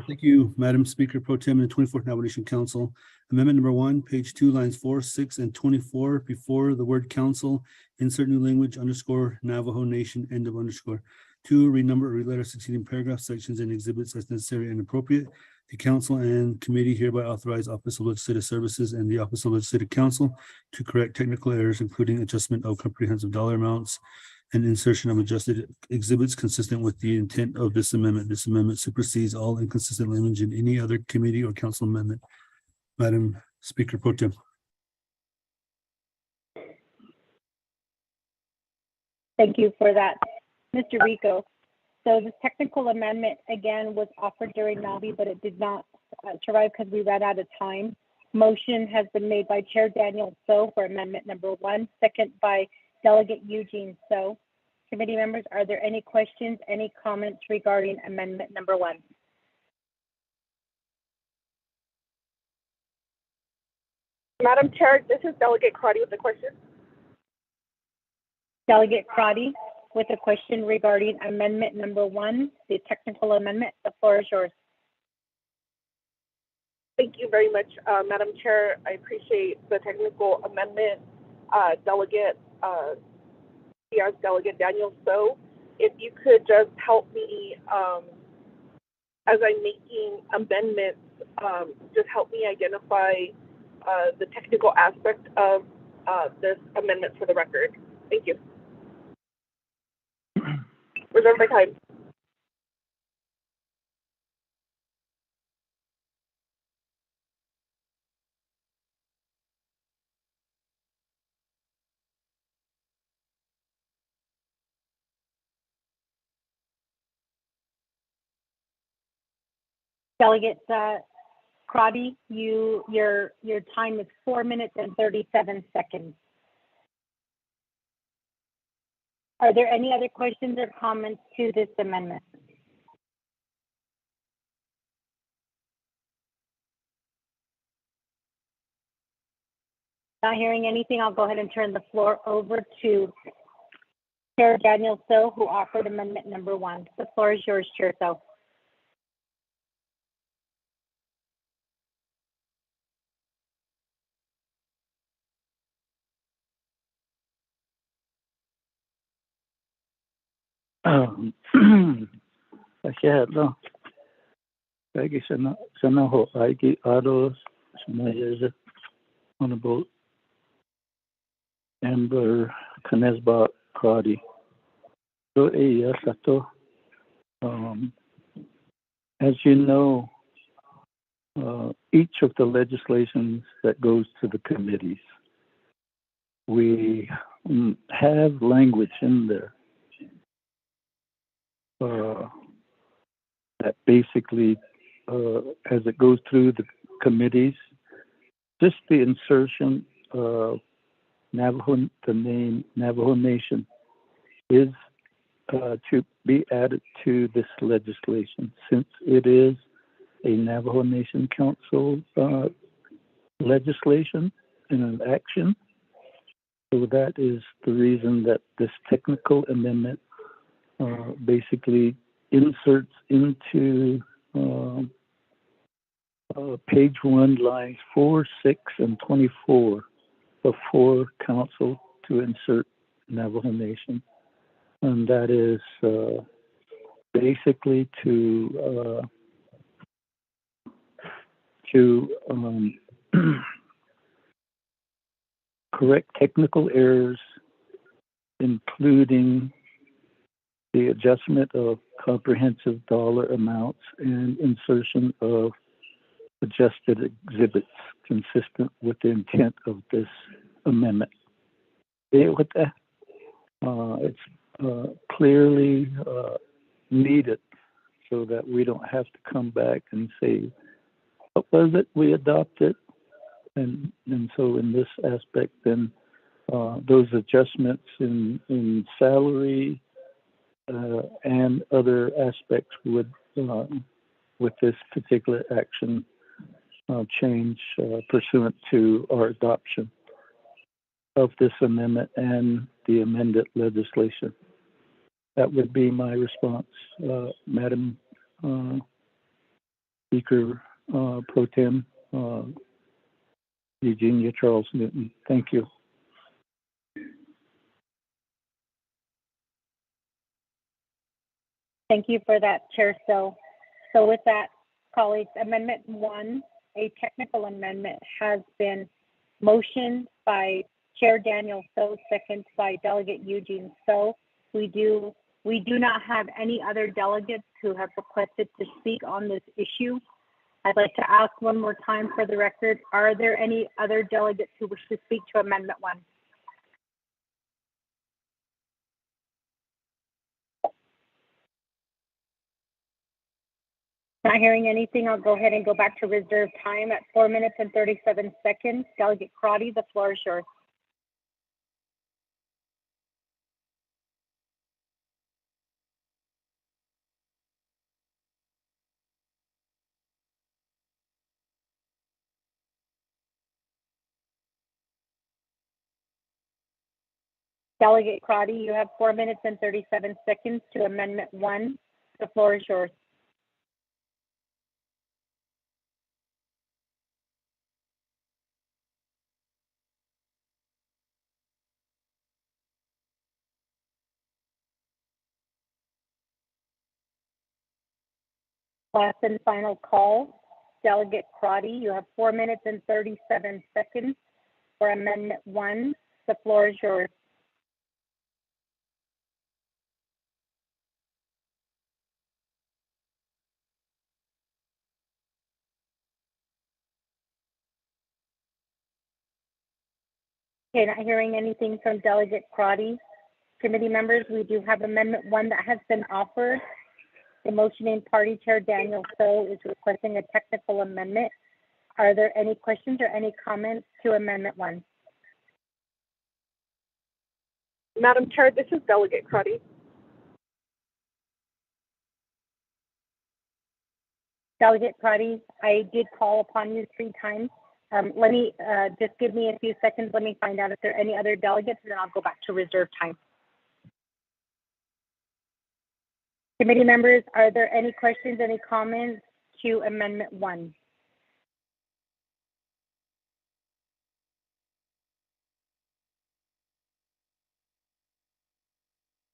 Thank you, Madam Speaker Pro Tem and the 24th Navajo Nation Council. Amendment number 1, page 2, lines 4, 6, and 24. Before the word council, insert new language _ Navajo Nation, end of _. 2, renumber or reletter succeeding paragraphs, sections, and exhibits as necessary and appropriate. The council and committee hereby authorize Office of Legislative Services and the Office of Legislative Counsel to correct technical errors, including adjustment of comprehensive dollar amounts and insertion of adjusted exhibits consistent with the intent of this amendment. This amendment supersedes all inconsistent language in any other committee or council amendment. Madam Speaker Pro Tem. Thank you for that, Mr. Rico. So this technical amendment, again, was offered during NABI, but it did not survive because we ran out of time. Motion has been made by Chair Daniel So for amendment number 1, second by Delegate Eugene So. Committee members, are there any questions, any comments regarding amendment number 1? Madam Chair, this is Delegate Crotty with a question. Delegate Crotty with a question regarding amendment number 1, the technical amendment. The floor is yours. Thank you very much, Madam Chair. I appreciate the technical amendment. Delegate Daniel So, if you could just help me as I'm making amendments, just help me identify the technical aspect of this amendment for the record. Thank you. Reserve my time. Delegate Crotty, your time is 4 minutes and 37 seconds. Are there any other questions or comments to this amendment? Not hearing anything, I'll go ahead and turn the floor over to Chair Daniel So, who offered amendment number 1. The floor is yours, Chair So. Masyado. Lagi sana ho, Igi Ados, Samayaza, Honorable Amber Canesba Crotty. So, yes, as you know, each of the legislations that goes to the committees, we have language in there that basically as it goes through the committees, just the insertion of Navajo, the name Navajo Nation is to be added to this legislation, since it is a Navajo Nation Council legislation and an action. So that is the reason that this technical amendment basically inserts into page 1, lines 4, 6, and 24 for council to insert Navajo Nation. And that is basically to correct technical errors, including the adjustment of comprehensive dollar amounts and insertion of adjusted exhibits consistent with the intent of this amendment. It's clearly needed so that we don't have to come back and say, what was it we adopted? And so in this aspect, then those adjustments in salary and other aspects would, with this particular action, change pursuant to our adoption of this amendment and the amended legislation. That would be my response, Madam Speaker Pro Tem Eugenia Charles Newton. Thank you. Thank you for that, Chair So. So with that, colleagues, Amendment 1, a technical amendment, has been motioned by Chair Daniel So, second by Delegate Eugene So. We do not have any other delegates who have requested to speak on this issue. I'd like to ask one more time for the record, are there any other delegates who wish to speak to Amendment 1? Not hearing anything, I'll go ahead and go back to reserve time at 4 minutes and 37 seconds. Delegate Crotty, the floor is yours. Delegate Crotty, you have 4 minutes and 37 seconds to Amendment 1. The floor is yours. Last and final call. Delegate Crotty, you have 4 minutes and 37 seconds for Amendment 1. The floor is yours. Okay, not hearing anything from Delegate Crotty. Committee members, we do have Amendment 1 that has been offered. The motioning party Chair Daniel So is requesting a technical amendment. Are there any questions or any comments to Amendment 1? Madam Chair, this is Delegate Crotty. Delegate Crotty, I did call upon you 3 times. Let me just give me a few seconds. Let me find out if there are any other delegates, and then I'll go back to reserve time. Committee members, are there any questions, any comments to Amendment 1?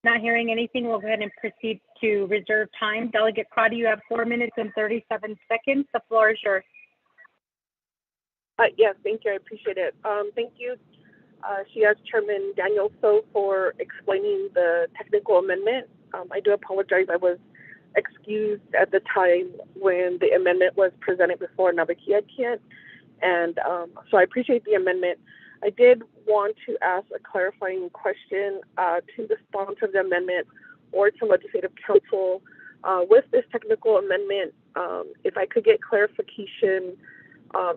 Not hearing anything, we'll go ahead and proceed to reserve time. Delegate Crotty, you have 4 minutes and 37 seconds. The floor is yours. Yes, thank you. I appreciate it. Thank you, Shias Chairman Daniel So, for explaining the technical amendment. I do apologize. I was excused at the time when the amendment was presented before Navajo, and so I appreciate the amendment. I did want to ask a clarifying question to the sponsor of the amendment or to Legislative Council. With this technical amendment, if I could get clarification,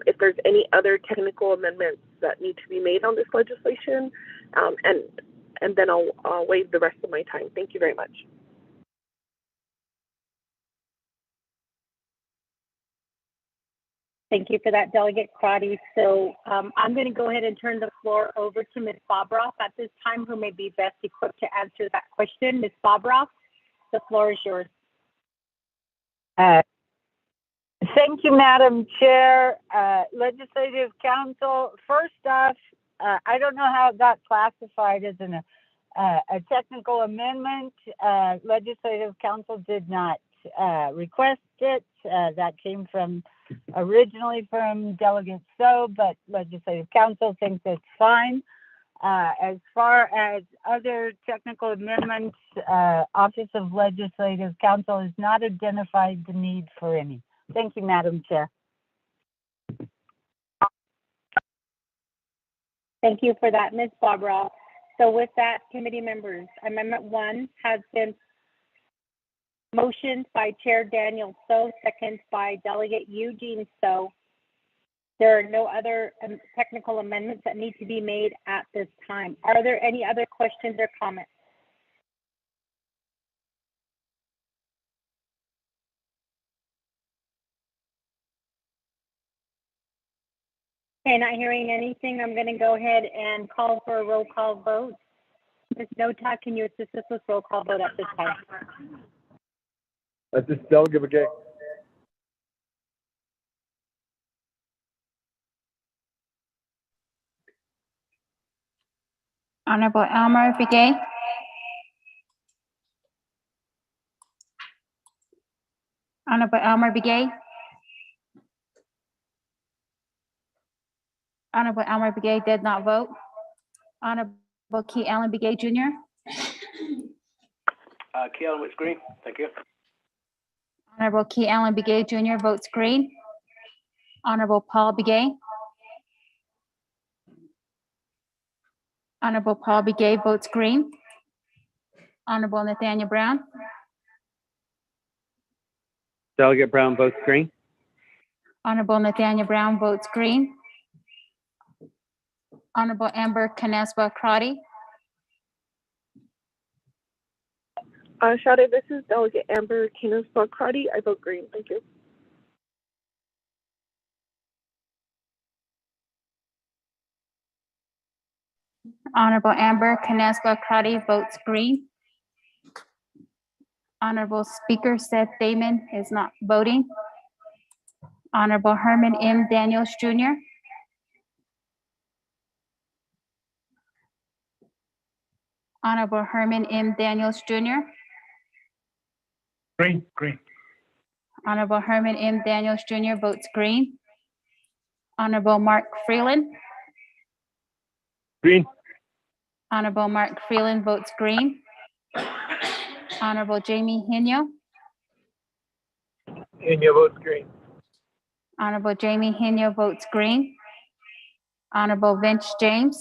if there's any other technical amendments that need to be made on this legislation, and then I'll waive the rest of my time. Thank you very much. Thank you for that, Delegate Crotty. So I'm going to go ahead and turn the floor over to Ms. Bobroff at this time, who may be best equipped to answer that question. Ms. Bobroff, the floor is yours. Thank you, Madam Chair. Legislative Council, first off, I don't know how it got classified as a technical amendment. Legislative Council did not request it. That came originally from Delegate So, but Legislative Council thinks it's fine. As far as other technical amendments, Office of Legislative Council has not identified the need for any. Thank you, Madam Chair. Thank you for that, Ms. Bobroff. So with that, committee members, Amendment 1 has been motioned by Chair Daniel So, second by Delegate Eugene So. There are no other technical amendments that need to be made at this time. Are there any other questions or comments? Okay, not hearing anything, I'm going to go ahead and call for a roll call vote. Ms. Nota, can you assist us with roll call vote at this time? This is Delegate Begay. Honorable Elmer Begay. Honorable Elmer Begay. Honorable Elmer Begay did not vote. Honorable Key Allen Begay Jr. Key Allen votes green. Thank you. Honorable Key Allen Begay Jr. votes green. Honorable Paul Begay. Honorable Paul Begay votes green. Honorable Nathaniel Brown. Delegate Brown votes green. Honorable Nathaniel Brown votes green. Honorable Amber Canespa Crotty. Shade, this is Delegate Amber Kinos-Crotty. I vote green. Thank you. Honorable Amber Canespa Crotty votes green. Honorable Speaker Seth Damon is not voting. Honorable Herman M. Daniels Jr. Honorable Herman M. Daniels Jr. Green, green. Honorable Herman M. Daniels Jr. votes green. Honorable Mark Freeland. Green. Honorable Mark Freeland votes green. Honorable Jamie Henyo. Henyo votes green. Honorable Jamie Henyo votes green. Honorable Vince James.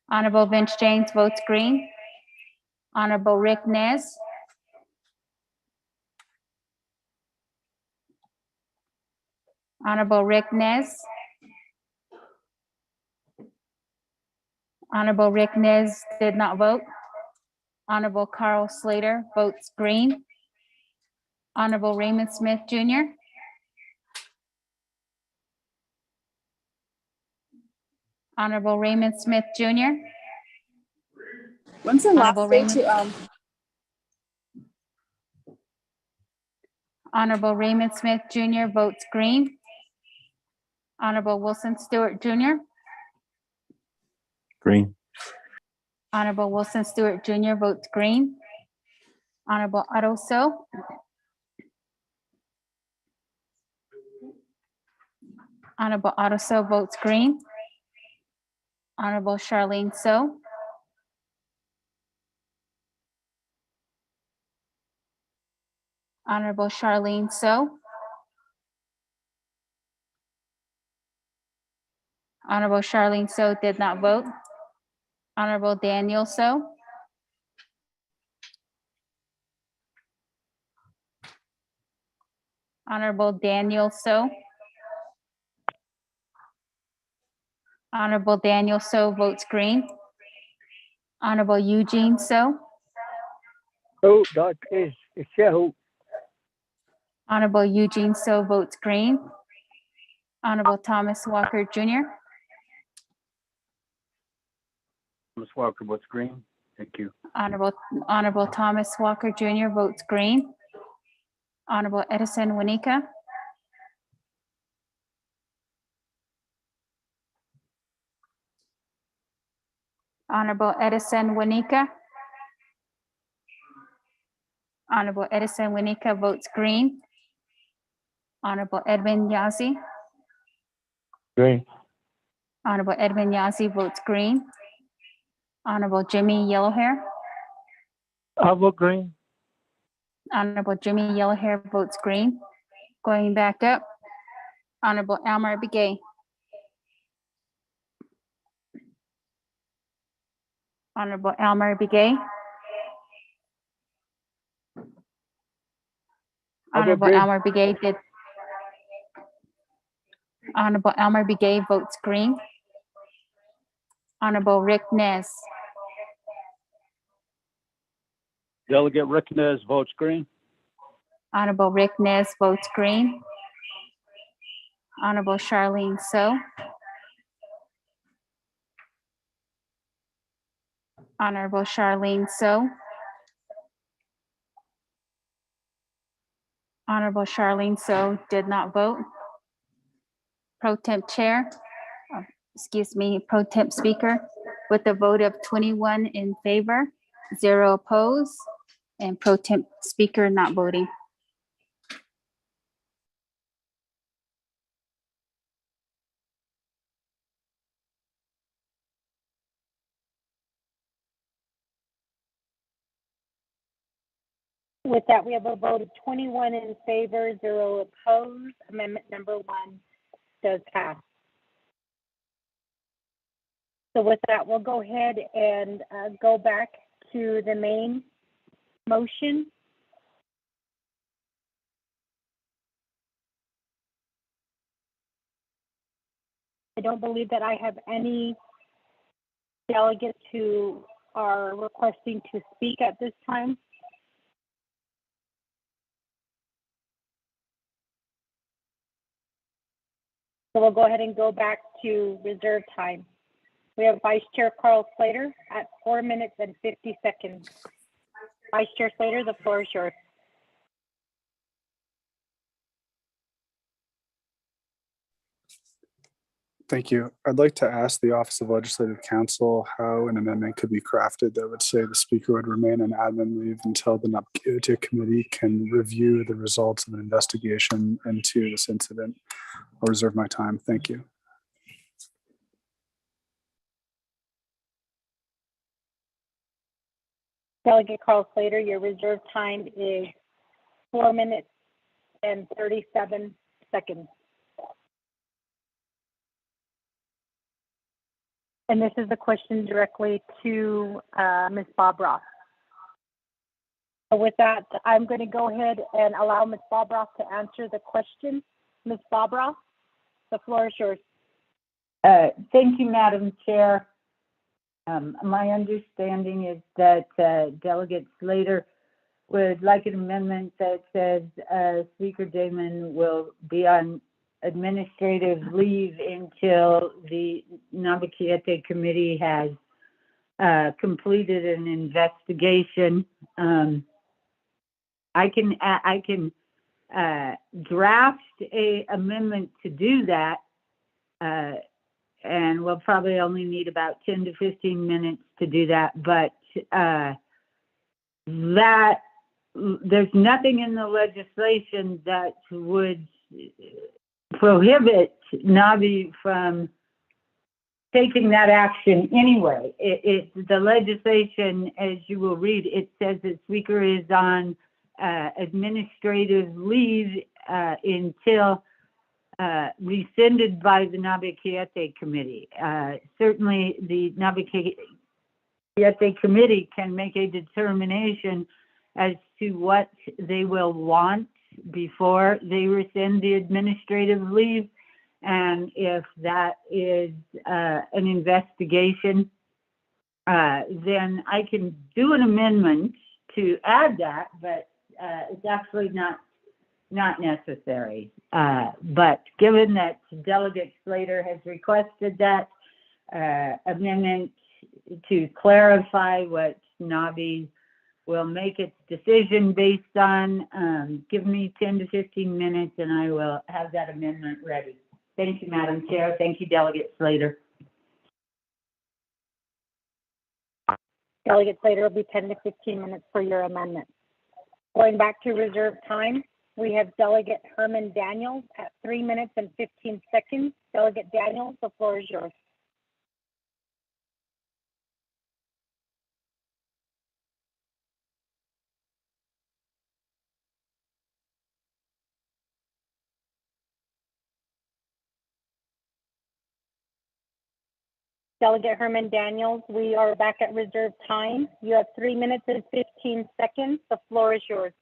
Honorable Vince James votes green. Honorable Rick Nez. Honorable Rick Nez. Honorable Rick Nez did not vote. Honorable Carl Slater votes green. Honorable Raymond Smith Jr. Honorable Raymond Smith Jr. When's the last Honorable day Raymond. to Honorable Raymond Smith Jr. votes green. Honorable Wilson Stewart Jr. Green. Honorable Wilson Stewart Jr. votes green. Honorable Otto So. Honorable Otto So votes green. Honorable Charlene So. Honorable Charlene So. Honorable Charlene So did not vote. Honorable Daniel So. Honorable Daniel So. Honorable Daniel So votes green. Honorable Eugene So. Oh, that is Cheryl. Honorable Eugene So votes green. Honorable Thomas Walker Jr. Thomas Walker, what's green? Thank you. Honorable Thomas Walker Jr. votes green. Honorable Edison Winika. Honorable Edison Winika. Honorable Edison Winika votes green. Honorable Edwin Yazzie. Green. Honorable Edwin Yazzie votes green. Honorable Jimmy Yellowhair. I vote green. Honorable Jimmy Yellowhair votes green. Going back up, Honorable Elmer Begay. Honorable Elmer Begay. Honorable green. Elmer Begay did. Honorable Elmer Begay votes green. Honorable Rick Nez. Delegate Rick Nez votes green. Honorable Rick Nez votes green. Honorable Charlene So. Honorable Charlene So. Honorable Charlene So did not vote. Pro Temp Chair, Pro Temp Speaker, with a vote of 21 in favor, 0 opposed, and Pro Temp Speaker not voting. With that, we have a vote of 21 in favor, 0 opposed. Amendment number 1 does pass. So with that, we'll go ahead and go back to the main motion. I don't believe that I have any delegates who are requesting to speak at this time. So we'll go ahead and go back to reserve time. We have Vice Chair Carl Slater at 4 minutes and 50 seconds. Vice Chair Slater, the floor is yours. Thank you. I'd like to ask the Office of Legislative Counsel how an amendment could be crafted that would say the Speaker would remain on admin leave until the Navajo Committee can review the results of an investigation into this incident. I'll reserve my time. Thank you. Delegate Carl Slater, your reserve time is 4 minutes and 37 seconds. And this is the question directly to Ms. Bob Ross. So with that, I'm going to go ahead and allow Ms. Bob Ross to answer the question. Ms. Bob Ross, the floor is yours. Thank you, Madam Chair. My understanding is that Delegate Slater would like an amendment that says Speaker Damon will be on administrative leave until the Navajo Committee has completed an investigation. I can draft a amendment to do that, and we'll probably only need about 10 to 15 minutes to do that. But that there's nothing in the legislation that would prohibit Navi from taking that action anyway. The legislation, as you will read, it says that Speaker is on administrative leave until rescinded by the Navajo Committee. Certainly, the Navajo Committee can make a determination as to what they will want before they rescind the administrative leave. And if that is an investigation, then I can do an amendment to add that, but it's actually not necessary. But given that Delegate Slater has requested that amendment to clarify what NABI will make its decision based on, give me 10 to 15 minutes and I will have that amendment ready. Thank you, Madam Chair. Thank you, Delegate Slater. Delegate Slater will be 10 to 15 minutes for your amendment. Going back to reserved time, we have Delegate Herman Daniels at 3 minutes and 15 seconds. Delegate Daniels, the floor is yours. Delegate Herman Daniels, we are back at reserved time. You have 3 minutes and 15 seconds. The floor is yours.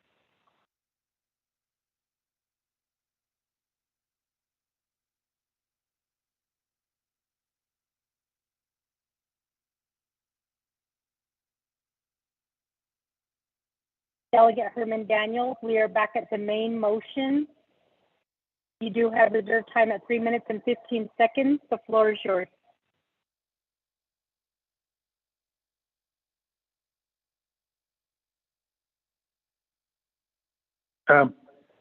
Delegate Herman Daniels, we are back at the main motion. You do have reserved time at 3 minutes and 15 seconds. The floor is yours.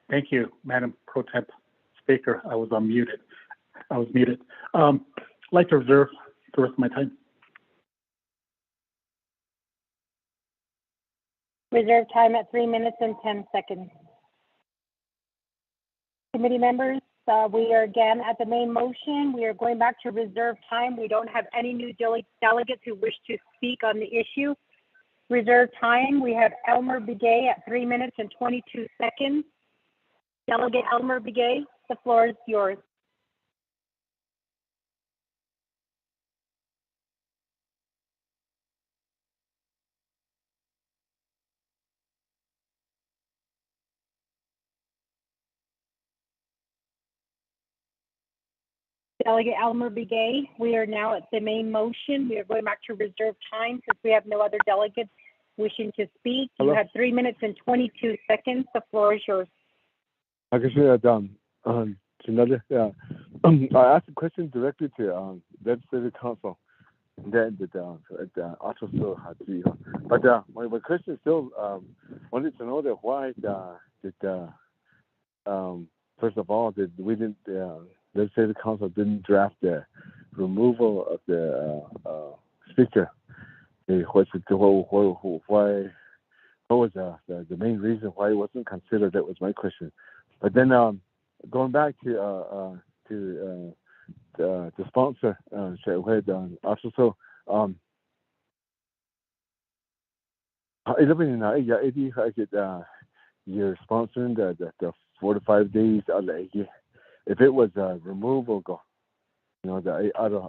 Thank you, Madam Pro Temp Speaker. I was muted. I'd like to reserve the rest of my time. Reserve time at 3 minutes and 10 seconds. Committee members, we are again at the main motion. We are going back to reserve time. We don't have any new delegates who wish to speak on the issue. Reserve time, we have Elmer Begay at 3 minutes and 22 seconds. Delegate Elmer Begay, the floor is yours. Delegate Elmer Begay, we are now at the main motion. We are going back to reserve time since we have no other delegates wishing to speak. Hello? You have 3 minutes and 22 seconds. The floor is yours. I can see that I asked a question directly to Legislative Council. Then also had but my question still wanted to know that why first of all that we didn't Legislative Council didn't draft the removal of the speaker. What was the main reason why it wasn't considered? That was my question. But then going back to the sponsor, also you're sponsoring the 4 to 5 days. If it was removable, the other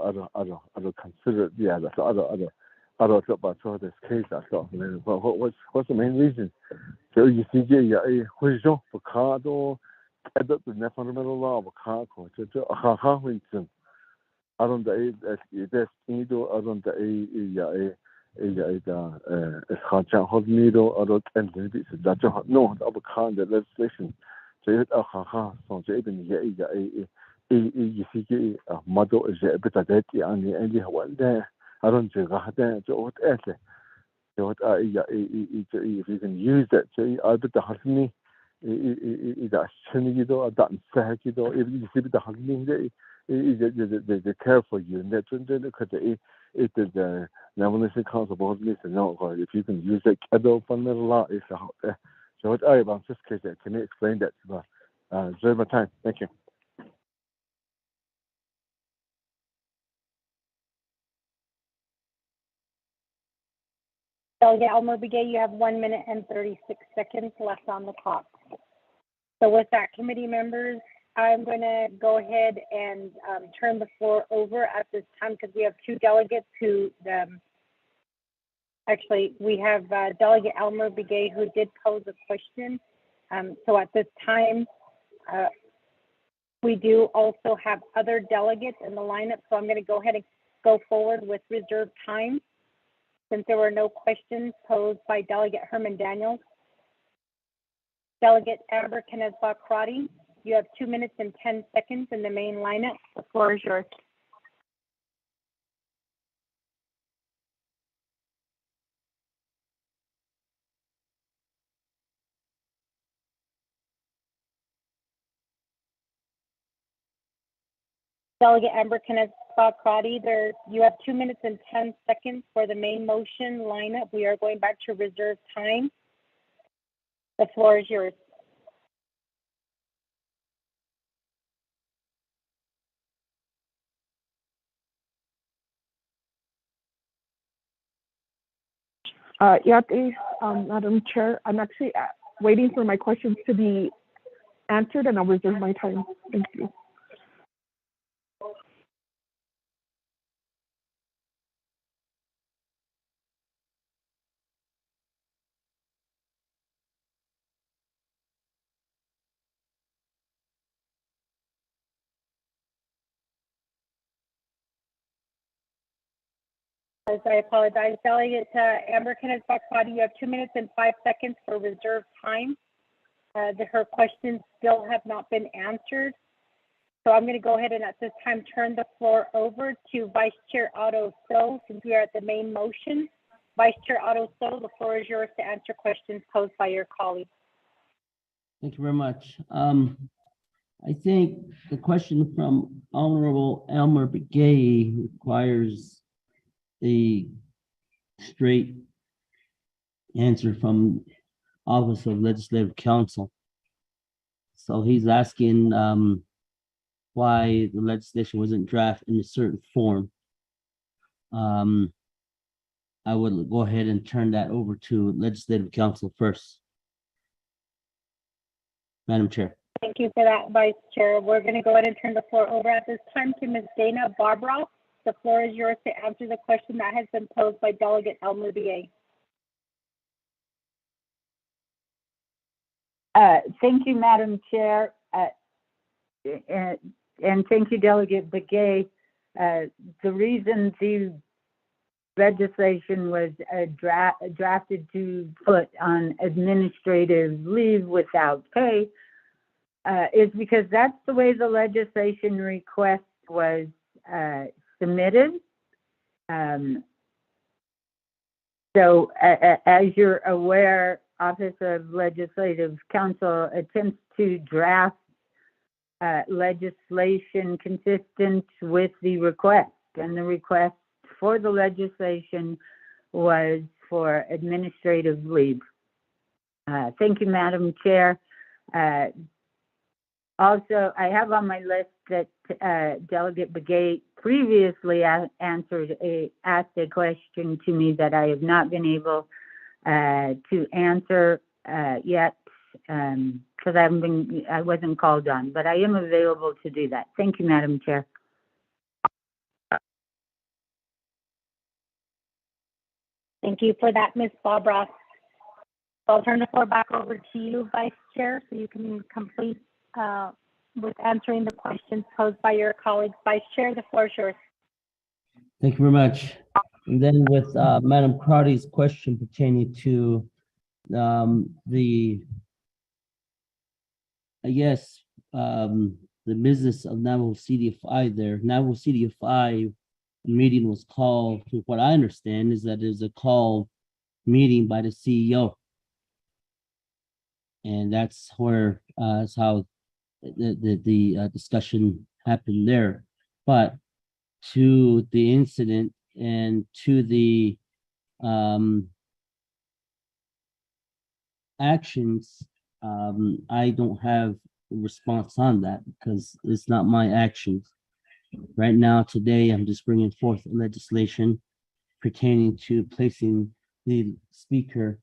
consider that's this case. What's the main reason? So you see, the fundamental law of legislation. If you can use that, they care for you, and that's when the Nomination Council board needs to know if you can use that fundamental law. So what I about this case, can you explain that to us? Reserve my time. Thank you. Delegate Elmer Begay, you have 1 minute and 36 seconds left on the clock. So with that, committee members, I'm going to go ahead and turn the floor over at this time because we have two delegates who, actually, we have Delegate Elmer Begay who did pose a question. So at this time, we do also have other delegates in the lineup. So I'm going to go ahead and go forward with reserved time since there were no questions posed by Delegate Herman Daniels. Delegate Amber Knezbach-Crotty, you have 2 minutes and 10 seconds in the main lineup. The floor is yours. Delegate Amber Knezbach-Crotty, you have 2 minutes and 10 seconds for the main motion lineup. We are going back to reserved time. The floor is yours. Madam Chair, I'm actually waiting for my questions to be answered, and I'll reserve my time. Thank you. I apologize. Delegate Amber Knezbach-Crotty, you have 2 minutes and 5 seconds for reserved time. Her questions still have not been answered. So I'm going to go ahead and at this time turn the floor over to Vice Chair Otto So since we are at the main motion. Vice Chair Otto So, the floor is yours to answer questions posed by your colleagues. Thank you very much. I think the question from Honorable Elmer Begay requires a straight answer from Office of Legislative Counsel. So he's asking why the legislation wasn't drafted in a certain form. I would go ahead and turn that over to Legislative Counsel first. Madam Chair. Thank you for that, Vice Chair. We're going to go ahead and turn the floor over at this time to Ms. Dana Barbara. The floor is yours to answer the question that has been posed by Delegate Elmer Begay. Thank you, Madam Chair, and thank you, Delegate Begay. The reason the legislation was drafted to put on administrative leave without pay is because that's the way the legislation request was submitted. So as you're aware, Office of Legislative Counsel attempts to draft legislation consistent with the request, and the request for the legislation was for administrative leave. Thank you, Madam Chair. Also, I have on my list that Delegate Begay previously asked a question to me that I have not been able to answer yet because I wasn't called on, but I am available to do that. Thank you, Madam Chair. Thank you for that, Ms. Barbara. I'll turn the floor back over to you, Vice Chair, so you can complete with answering the questions posed by your colleagues. Vice Chair, the floor is yours. Thank you very much. And then with Madam Crotty's question pertaining to the business of Navajo CDFI there. Navajo CDFI meeting was called, to what I understand, is that there's a call meeting by the CEO. And that's where is how the discussion happened there. But to the incident and to the actions, I don't have a response on that because it's not my actions. Right now, today, I'm just bringing forth legislation pertaining to placing the speaker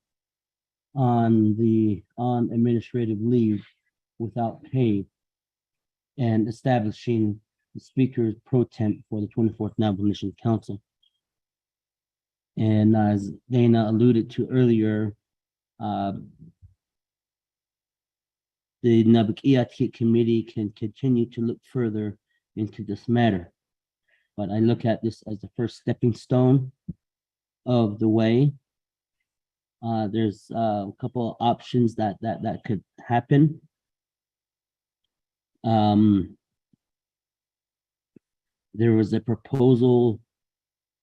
on administrative leave without pay and establishing the speaker's pro temp for the 24th Navajo Nation Council. And as Dana alluded to earlier, the Nabakiati committee can continue to look further into this matter. But I look at this as the first stepping stone of the way. There's a couple of options that could happen. There was a proposal,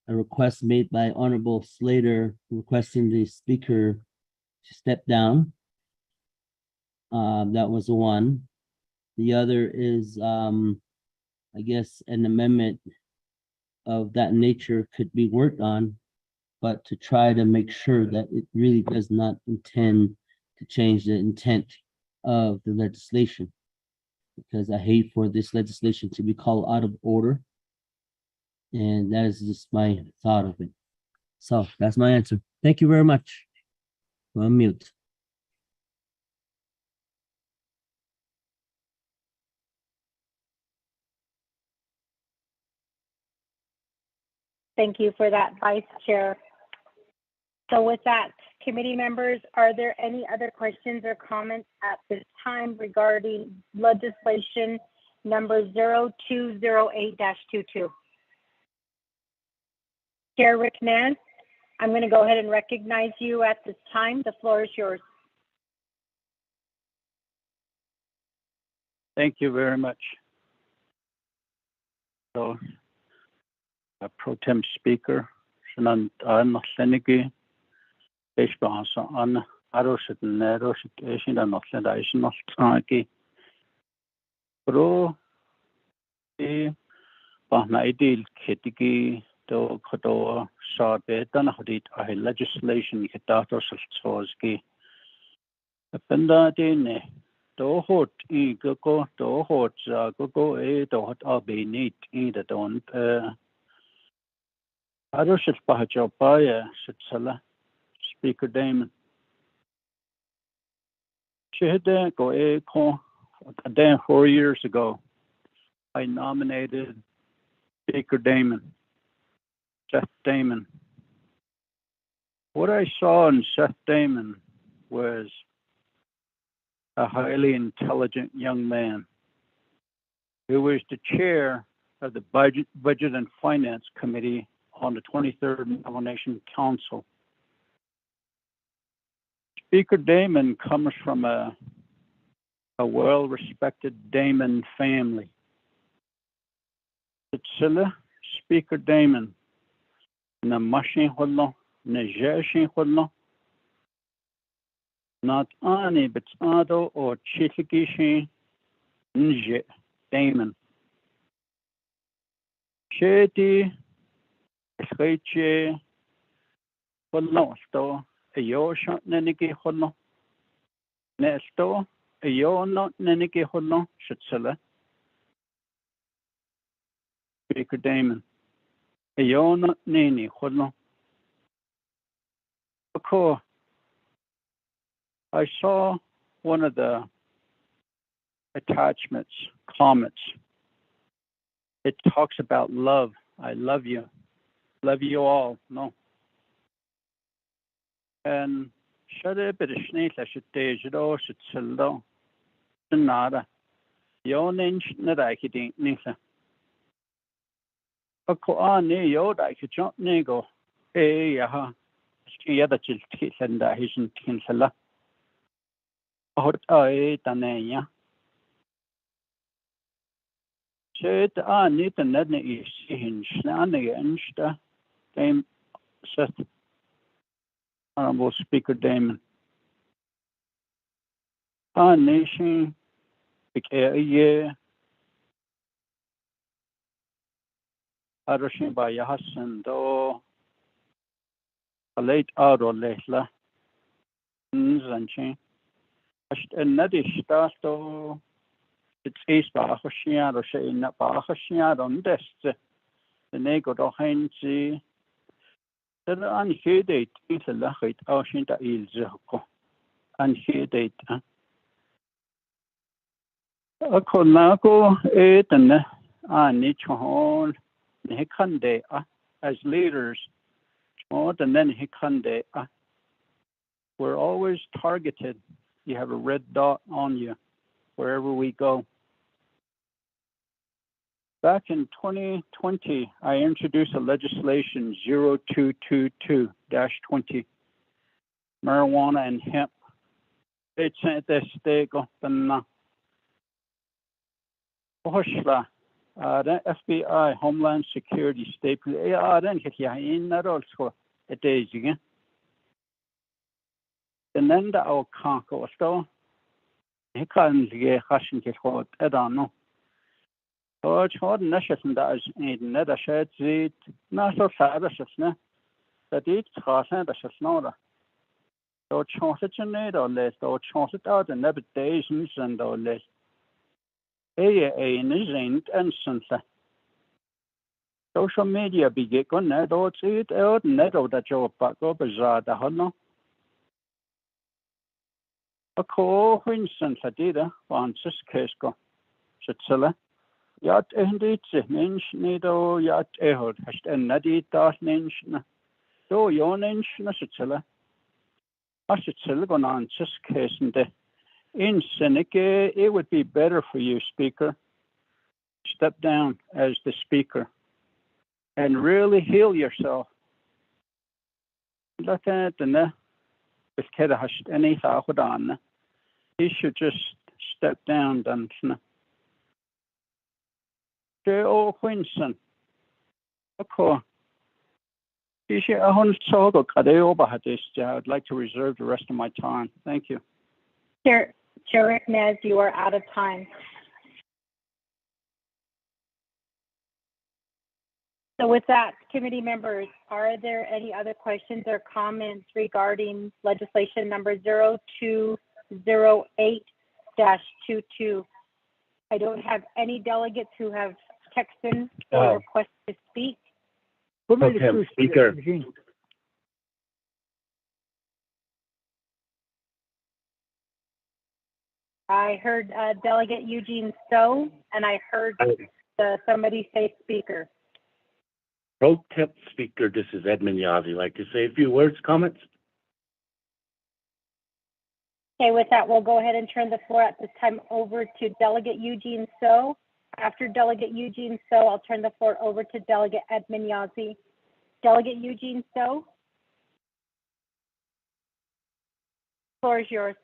a request made by Honorable Slater requesting the speaker to step down. That was one. The other is, I guess, an amendment of that nature could be worked on, but to try to make sure that it really does not intend to change the intent of the legislation. Because I hate for this legislation to be called out of order. And that is just my thought of it. So that's my answer. Thank you very much. I'm mute. Thank you for that, Vice Chair. So with that, committee members, are there any other questions or comments at this time regarding legislation number 0208-22? Chair Rick Nance, I'm going to go ahead and recognize you at this time. The floor is yours. Thank you very much. So, Pro Tem Speaker, Shannon Senegi, Bishbansa on Aroshit Neroshit Asian and Oxidation of Tanki. Pro E. Bahnaidil Kitty. Do Kodo Sabe Danahadit I legislation Kitatos of Tsoski. The Pendadine Do Hot E Gogo Do Hot Gogo E Do Hot Abe Neat E the Don Aroshit Bahajopaya Sitsala Speaker Damon. She had go a con a day 4 years ago. I nominated Speaker Damon. Seth Damon. What I saw in Seth Damon was a highly intelligent young man who was the chair of the Budget and Finance Committee on the 23rd Nomination Council. Speaker Damon comes from a well-respected Damon family. Speaker Damon. Na machine hollo, na jeshin hollo. Not ani but ado or chitikishi nje Damon. Sheti skaiche hollo sto ayo shot neniki hollo. Nesto ayo not neniki hollo shutsala. Speaker Damon. Ayona Nini Hodlo. I saw one of the attachments, comments. It talks about love. I love you. Love you all. No. And shut up at a snake. I should take it all. Should sell nada. Yon inch that I could eat. Ako ani yo da ke chon nego ya ski da chil tilenda hisn tinsala hort ai tanaya chet ani tanne is hin snane ensta game set Honorable Speaker Damon nation ye Aroshin by Yahasan do a late out or lately Zanchi. And that is start to it's east by Hoshian or saying that by Hoshian on this the nego do Hensi. Then unheeded is a lachit Oshinta Ilzako. Unheeded. A Konago ate and Nichon. Hikande as leaders, more than then Hikande, we're always targeted. You have a red dot on you. wherever we go. Back in 2020, I introduced a legislation 0222-20, marijuana and hemp. It's this stego the FBI Homeland Security staple then hit ya in that also a days again. And then the old conco store. He can't get hashing his hot I don't know. So it's hard nashes and that is in net a shed seat, not so sad as it's that it's crossing the snow. So chance it in it or less, or chance it out and never days and or less. In is ain't instantly. Social media be getting net or it out net or that job back up as the huddle. A co instance I did once this case go. Shitsilla. Yat indeed, ninch nido yat ehod, hast en nadit das ninch na. So yon ninch na shitsilla. I should still go on this case and in Seneca, it would be better for you, Speaker, step down as the Speaker and really heal yourself. Look at the with Keda has any thought on. He should just step down, then. Joe Quinson. Okay. I'd like to reserve the rest of my time. Thank you. Chair Ricknez, you are out of time. So with that, committee members, are there any other questions or comments regarding legislation number 0208-22? I don't have any delegates who have texted or requested to speak. Okay, Speaker. I heard Delegate Eugene Stowe, and I heard somebody say Speaker. Pro Temp Speaker, this is Edmund Yazzie. Like to say a few words, comments? Okay, with that, we'll go ahead and turn the floor at this time over to Delegate Eugene Stowe. After Delegate Eugene Stowe, I'll turn the floor over to Delegate Edmund Yazzie. Delegate Eugene Stowe, the floor is yours.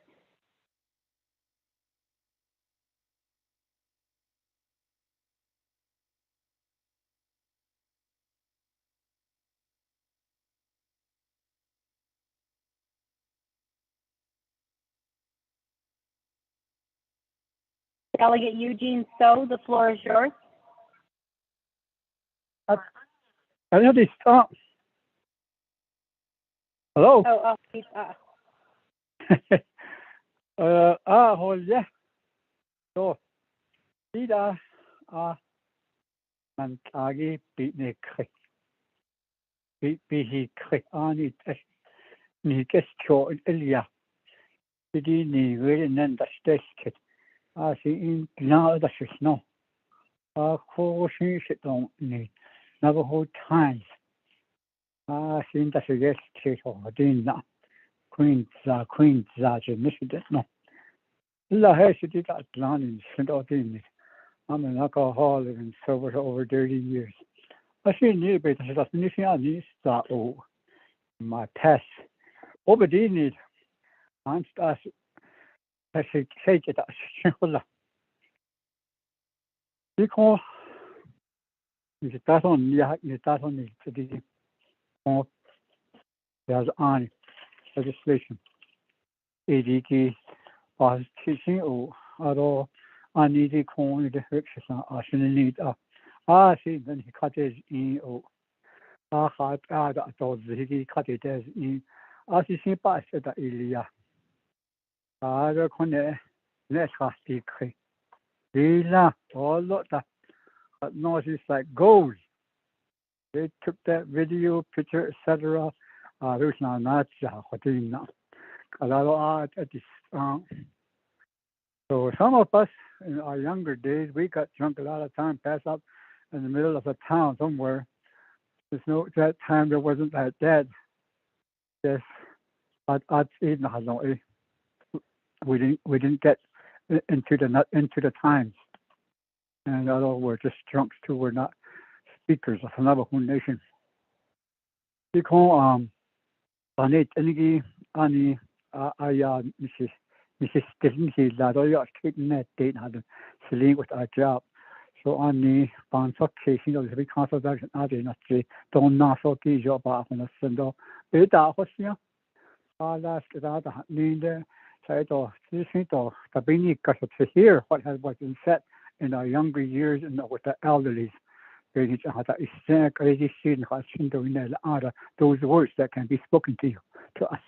Delegate Eugene Stowe, the floor is yours. I have to stop. Hello. Oh, hold yeah. So, Ida, man, Tagi, beat me, beat he, on it, me, guess, short, Elia. Did he need really none the stage kit? I see in now the snow. Course, shit don't need Navajo times. I think that's a yes, kit or dinner. Queens, Michigan, no. La has it at London, St. Audin. I'm an alcoholic and sober over 30 years. I see near bit of definition I need that my past. Over the need. And as I say it as Shihola. Because it's on Yak, it's on the city. There's on legislation. ADT was teaching at all. I need to call the exercise. I shouldn't need I see then he cut his in. I had I thought he cut it as in. I see him pass at Elia. I don't let's have to create. Lila, all of that. No, it's like gold. They took that video, picture, etc. There's not doing now. A lot of art at this. So some of us in our younger days, we got drunk a lot of time, pass up in the middle of a town somewhere. There's no that time there wasn't that dead. Yes, we didn't get into the times. And although we're just drunks too, we're not speakers of the Navajo Nation. Because Anit Ani Mrs. Stillingy Ladoya taking that date had Celine with our job. So on the Bansok case, you know, there's a big consultation out there, not say, don't know so key job off and a sendo. But that was, you know, last that need say to listen to the being to hear what has been said in our younger years and with the elderly. Those words that can be spoken to you, to us.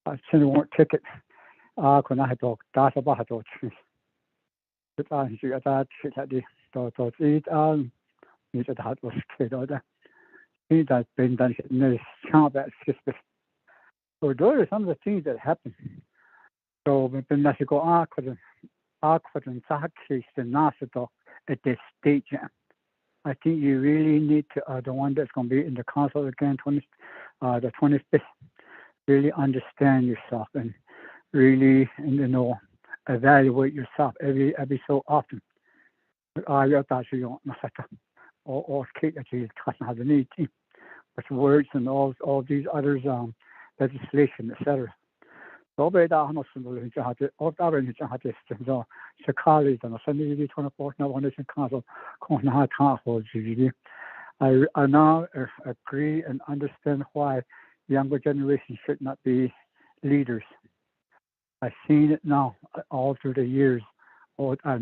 I send one ticket. When I talk, that's about it. But I see that shit at the thought it need to have was kid order. He does been done in this can't that system. So those are some of the things that happen. So when I go couldn't case the NASA at this stage. I think you really need to the one that's going to be in the council again, the 25th, really understand yourself and really, you know, evaluate yourself every so often. Or with words and all these others, legislation, etc. So by that, I'm not going to have to. All that we need to have this. So, college and Sunday, 24th, now on this council, I now agree and understand why younger generations should not be leaders. I've seen it now all through the years. I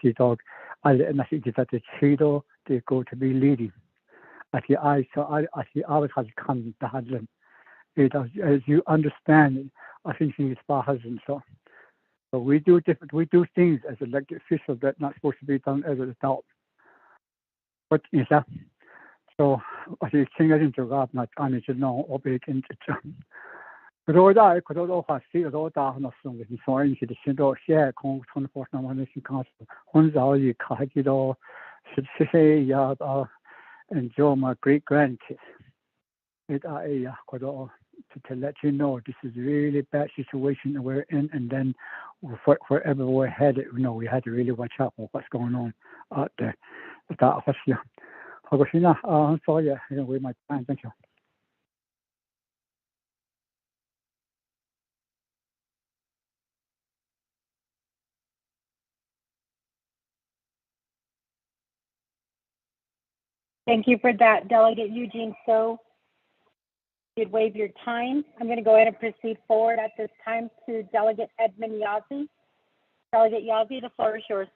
see dog. I see that the Cheeto they go to be leading. I see I always has come to handle. It as you understand it. I think he's my husband. So we do things as elected officials that not supposed to be done as an adult. What is that? So I think it into God, not only to know or be into. Rồi đó, có đó phát sinh đó đã nó送嘅，所以是先到些空24那么那些讲，很早就开始到是要enjoy my great grandkids. It to let you know this is a really bad situation that we're in, and then wherever we're headed, you know, we had to really watch out for what's going on out there. That was yeah. I'm sorry, I didn't waste my time. Thank you. Thank you for that, Delegate Eugene So. You'd waive your time. I'm going to go ahead and proceed forward at this time to Delegate Edmund Yazzie. Delegate Yazzie, the floor is yours.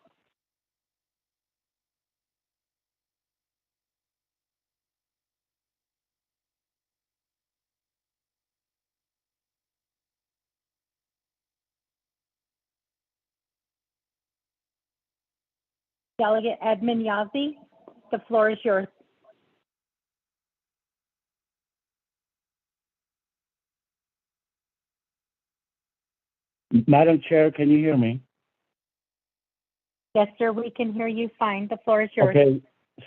Delegate Edmund Yazzie, the floor is yours. Madam Chair, can you hear me? Yes, sir, we can hear you fine. The floor is yours. Okay,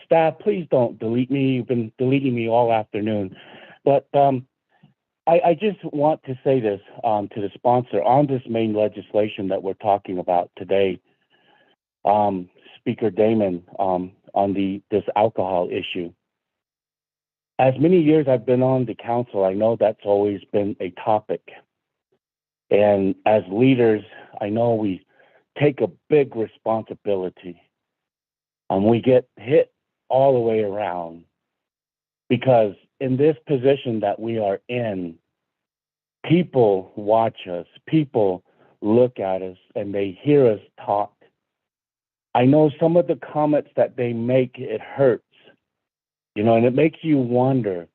staff, please don't delete me. You've been deleting me all afternoon. But I just want to say this to the sponsor on this main legislation that we're talking about today, Speaker Damon, on this alcohol issue. As many years I've been on the council, I know that's always been a topic. And as leaders, I know we take a big responsibility. We get hit all the way around because in this position that we are in, people watch us, people look at us, and they hear us talk. I know some of the comments that they make, it hurts, you know, and it makes you wonder,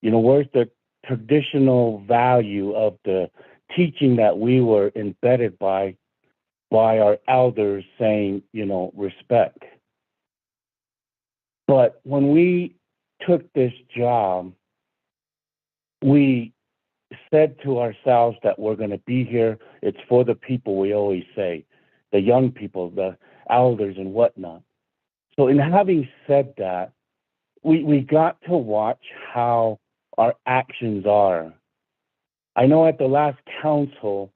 you know, where's the traditional value of the teaching that we were embedded by our elders saying, you know, respect. But when we took this job, we said to ourselves that we're going to be here. It's for the people, we always say, the young people, the elders and whatnot. So in having said that, we got to watch how our actions are. I know at the last council,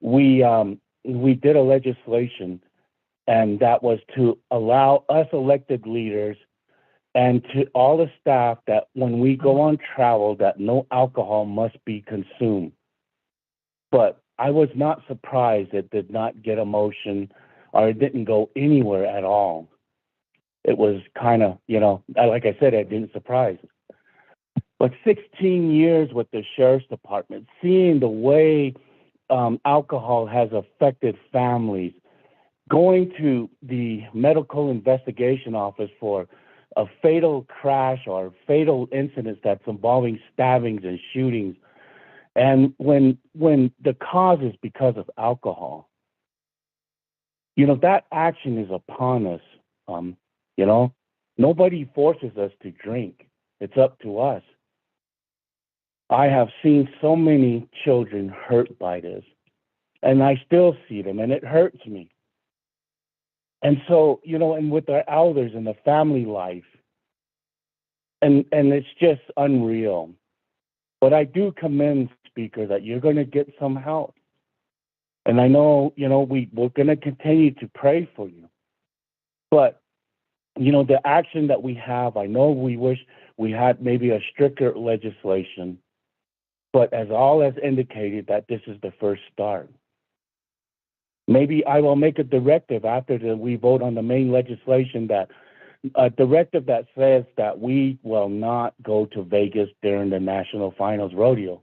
we we did a legislation, and that was to allow us elected leaders and to all the staff that when we go on travel, that no alcohol must be consumed. But I was not surprised it did not get a motion or it didn't go anywhere at all. It was kind of, like I said, it didn't surprise. But 16 years with the sheriff's department, seeing the way alcohol has affected families, going to the medical investigation office for a fatal crash or fatal incidents that's involving stabbings and shootings, and when the cause is because of alcohol, that action is upon us. Nobody forces us to drink. It's up to us. I have seen so many children hurt by this, and I still see them, and it hurts me. And so, and with our elders and the family life, and it's just unreal. But I do commend, Speaker, that you're going to get some help. And I know, we're going to continue to pray for you. But, the action that we have, I know we wish we had maybe a stricter legislation, but as all has indicated that this is the first start. Maybe I will make a directive after we vote on the main legislation, that a directive that says that we will not go to Vegas during the National Finals rodeo.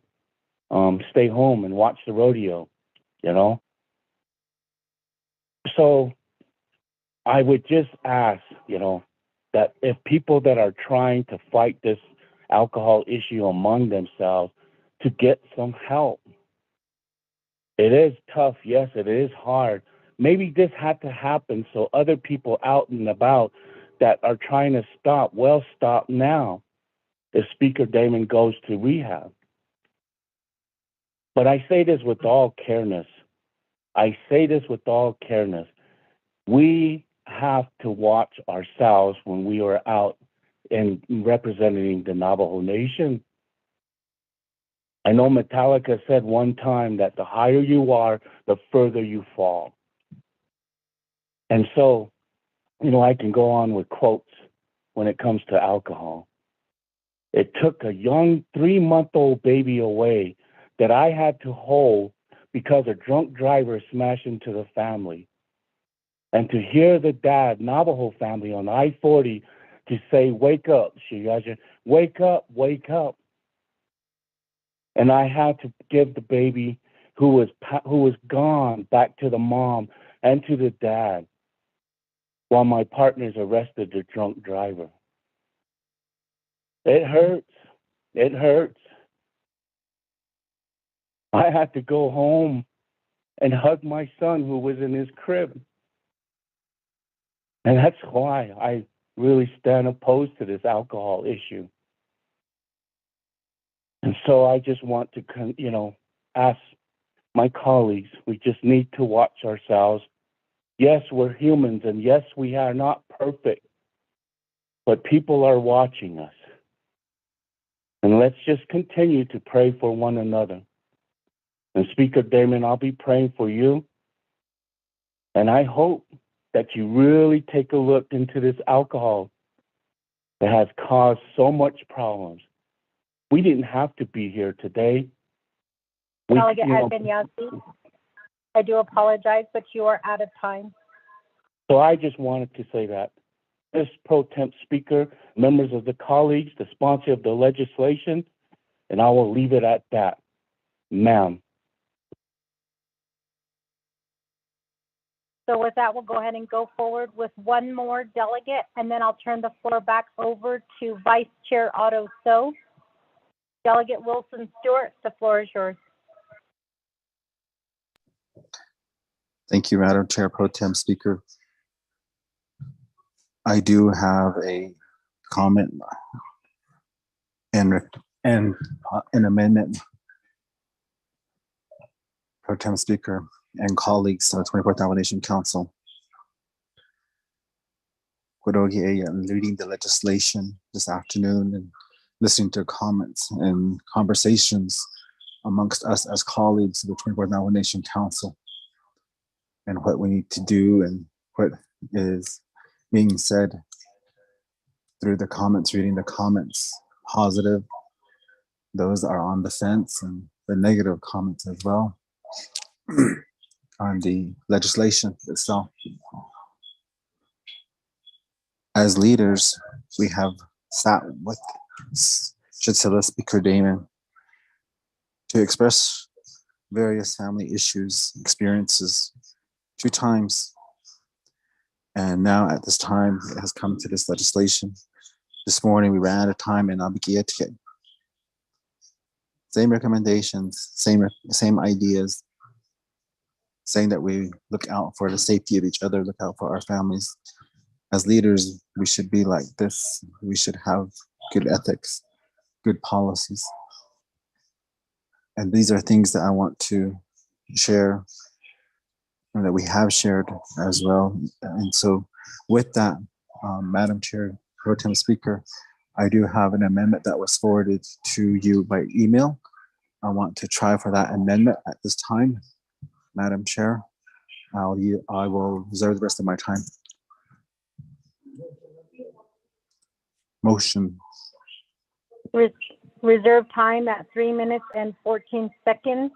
Stay home and watch the rodeo, So I would just ask, that if people that are trying to fight this alcohol issue among themselves, to get some help. It is tough. Yes, it is hard. Maybe this had to happen so other people out and about that are trying to stop, stop now if Speaker Damon goes to rehab. But I say this with all careness. We have to watch ourselves when we are out and representing the Navajo Nation. I know Metallica said one time that the higher you are, the further you fall. And so, I can go on with quotes when it comes to alcohol. It took a young 3-month-old baby away that I had to hold because a drunk driver smashed into the family. And to hear the dad, Navajo family on I-40, to say, "Wake up, Shiyaja, wake up, wake up." And I had to give the baby who was gone back to the mom and to the dad while my partners arrested the drunk driver. It hurts. It hurts. I had to go home and hug my son who was in his crib. And that's why I really stand opposed to this alcohol issue. And so I just want to, ask my colleagues, we just need to watch ourselves. Yes, we're humans, and yes, we are not perfect, but people are watching us. And let's just continue to pray for one another. And Speaker Damon, I'll be praying for you. And I hope that you really take a look into this alcohol that has caused so much problems. We didn't have to be here today. Delegate Agbenyasi, I do apologize, but you are out of time. So I just wanted to say that. This pro temp speaker, members of the colleagues, the sponsor of the legislation, and I will leave it at that. Ma'am. So with that, we'll go ahead and go forward with one more delegate, and then I'll turn the floor back over to Vice Chair Otto So. Delegate Wilson Stewart, the floor is yours. Thank you, Madam Chair Pro Tem Speaker. I do have a comment and an amendment, Pro Tem Speaker and colleagues of the 24th Navajo Nation Council. Leading the legislation this afternoon and listening to comments and conversations amongst us as colleagues of the 24th Navajo Nation Council. and what we need to do and what is being said through the comments, reading the comments, positive, those are on the fence, and the negative comments as well on the legislation itself. As leaders, we have sat with Chancellor Speaker Damon to express various family issues, experiences 2 times. And now at this time, it has come to this legislation. This morning, we ran out of time in Abiquiete. Same recommendations, same ideas, saying that we look out for the safety of each other, look out for our families. As leaders, we should be like this. We should have good ethics, good policies. And these are things that I want to share and that we have shared as well. And so with that, Madam Chair, Pro Tem Speaker, I do have an amendment that was forwarded to you by email. I want to try for that amendment at this time. Madam Chair, I will reserve the rest of my time. Motion. Reserve time at 3 minutes and 14 seconds.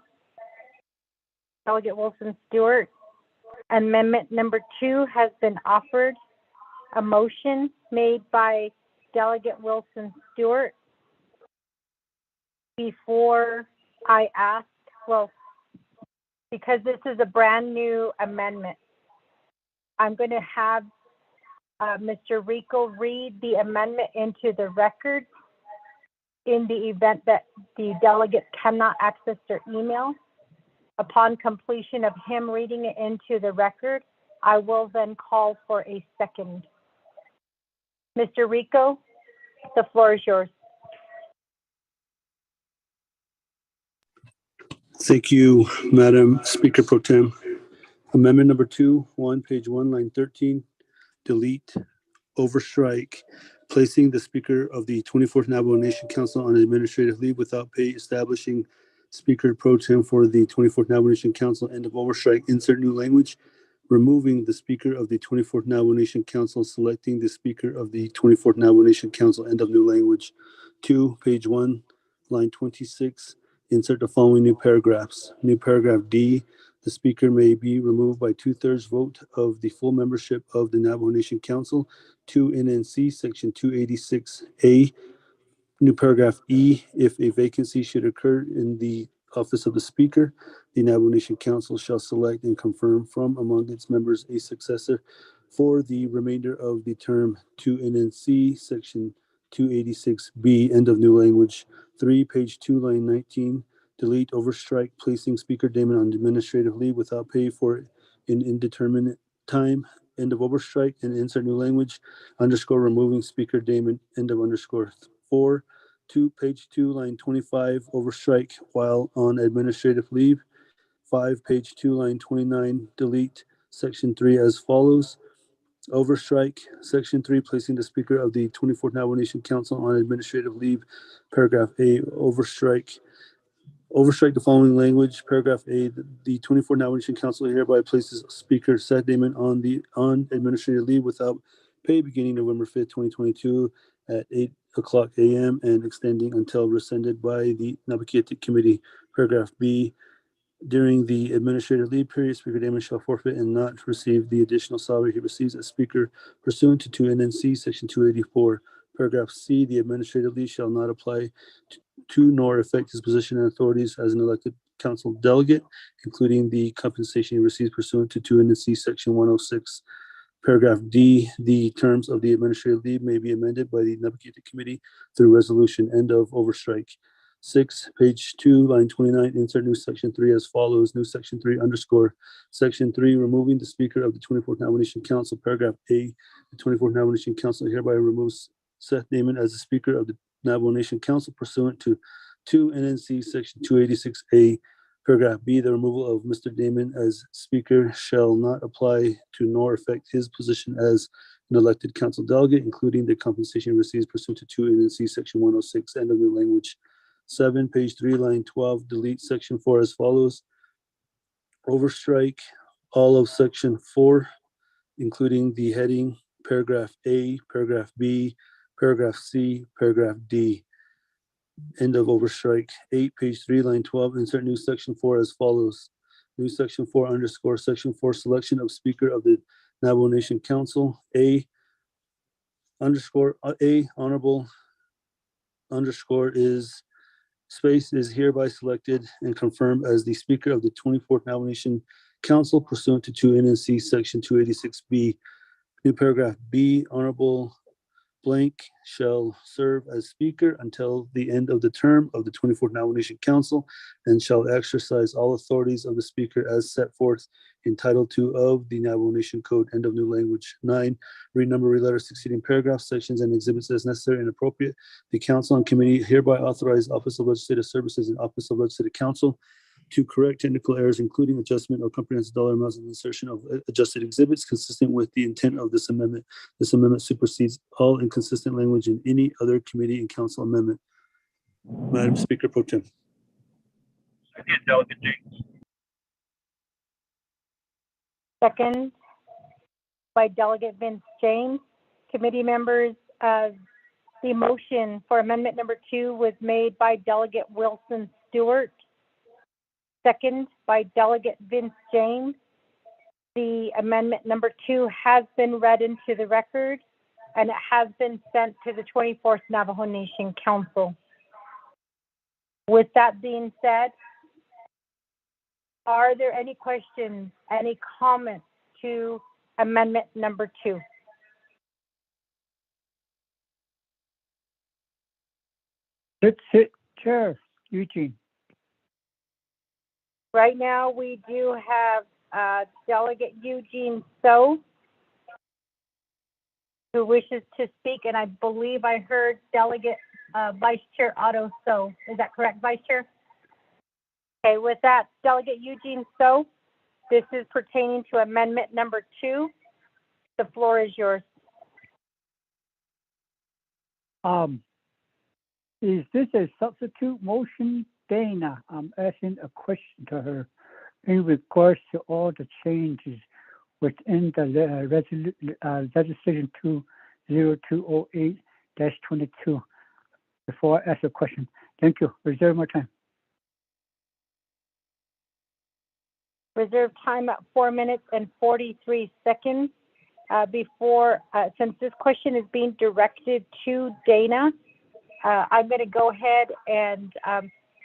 Delegate Wilson Stewart. Amendment number 2 has been offered. A motion made by Delegate Wilson Stewart. Before I ask, well, because this is a brand new amendment, I'm going to have Mr. Rico read the amendment into the record in the event that the delegate cannot access their email. Upon completion of him reading it into the record, I will then call for a second. Mr. Rico, the floor is yours. Thank you, Madam Speaker Pro Tem. Amendment number 2, page 1, line 13, delete, overstrike, placing the Speaker of the 24th Navajo Nation Council on administrative leave without pay, establishing Speaker Pro Tem for the 24th Navajo Nation Council, end of overstrike, insert new language, removing the Speaker of the 24th Navajo Nation Council, selecting the Speaker of the 24th Navajo Nation Council, end of new language. 2, page 1, line 26, insert the following new paragraphs. New paragraph D, the Speaker may be removed by 2/3 vote of the full membership of the Navajo Nation Council. 2 NNC, section 286A. New paragraph E, if a vacancy should occur in the office of the Speaker, the Navajo Nation Council shall select and confirm from among its members a successor for the remainder of the term. 2 NNC, section 286B, end of new language. 3, page 2, line 19, delete, overstrike, placing Speaker Damon on administrative leave without pay for an indeterminate time, end of overstrike, and insert new language, underscore, removing Speaker Damon, end of underscore. 4, page 2, line 25, overstrike while on administrative leave. 5, page 2, line 29, delete section 3 as follows. Overstrike, section 3, placing the Speaker of the 24th Navajo Nation Council on administrative leave. Paragraph A, overstrike the following language. Paragraph A, the 24th Navajo Nation Council hereby places Speaker Seth Damon on administrative leave without pay beginning November 5th, 2022 at 8:00 a.m. and extending until rescinded by the Navajo Committee. Paragraph B, during the administrative leave period, Speaker Damon shall forfeit and not receive the additional salary he receives as Speaker pursuant to 2 NNC Section 284. Paragraph C, the administrative leave shall not apply to nor affect his position and authorities as an elected council delegate, including the compensation he receives pursuant to 2 NNC Section 106. Paragraph D, the terms of the administrative leave may be amended by the Navajo Committee through resolution, end of overstrike. 6, page 2, line 29, insert new section 3 as follows. New section 3 underscore. Section 3, removing the Speaker of the 24th Navajo Nation Council. Paragraph A, the 24th Navajo Nation Council hereby removes Seth Damon as the Speaker of the Navajo Nation Council pursuant to 2 NNC Section 286A. Paragraph B, the removal of Mr. Damon as Speaker shall not apply to nor affect his position as an elected council delegate, including the compensation he receives pursuant to 2 NNC Section 106, end of new language. 7, page 3, line 12, delete section 4 as follows. Overstrike all of section 4, including the heading, paragraph A, paragraph B, paragraph C, paragraph D. End of overstrike. 8, page 3, line 12, insert new section 4 as follows. New section 4 underscore section 4, selection of Speaker of the Navajo Nation Council. A underscore A, honorable underscore is space is hereby selected and confirmed as the Speaker of the 24th Navajo Nation Council pursuant to 2 NNC section 286B. New paragraph B, honorable blank shall serve as Speaker until the end of the term of the 24th Navajo Nation Council and shall exercise all authorities of the Speaker as set forth in Title II of the Navajo Nation Code. End of new language. 9, renumber, reletter succeeding paragraphs, sections, and exhibits as necessary and appropriate. The Council and Committee hereby authorize Office of Legislative Services and Office of Legislative Counsel to correct technical errors, including adjustment or comprehensive dollar amounts and insertion of adjusted exhibits consistent with the intent of this amendment. This amendment supersedes all inconsistent language in any other committee and council amendment. Madam Speaker Pro Tem. Second, Delegate James. Second by Delegate Vince James. Committee members, the motion for amendment number 2 was made by Delegate Wilson Stewart. Second by Delegate Vince James. The amendment number 2 has been read into the record and it has been sent to the 24th Navajo Nation Council. With that being said, are there any questions, any comments to amendment number 2? That's it, Chair Eugene. Right now, we do have Delegate Eugene So, who wishes to speak, and I believe I heard Delegate Vice Chair Otto So. Is that correct, Vice Chair? Okay, with that, Delegate Eugene So, this is pertaining to amendment number 2. The floor is yours. Is this a substitute motion? Dana, I'm asking a question to her in regards to all the changes within the legislation 20208-22. Before I ask a question, thank you. Reserve my time. Reserve time at 4 minutes and 43 seconds. Since this question is being directed to Dana, I'm going to go ahead and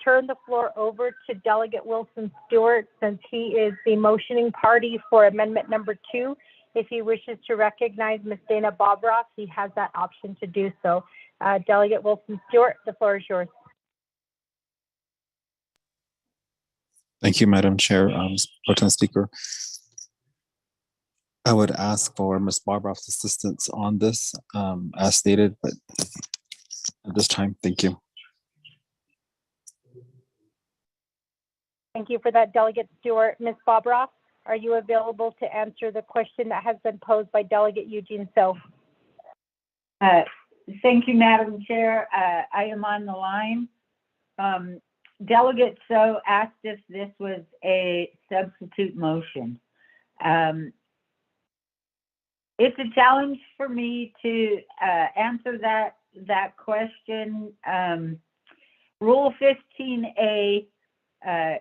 turn the floor over to Delegate Wilson Stewart, since he is the motioning party for amendment number 2. If he wishes to recognize Ms. Dana Bobroff, he has that option to do so. Delegate Wilson Stewart, the floor is yours. Thank you, Madam Chair, Pro Tem Speaker. I would ask for Ms. Barbroff's assistance on this as stated, but at this time, thank you. Thank you for that, Delegate Stewart. Ms. Bobroff, are you available to answer the question that has been posed by Delegate Eugene So? Thank you, Madam Chair. I am on the line. Delegate So asked if this was a substitute motion. It's a challenge for me to answer that question. Rule 15A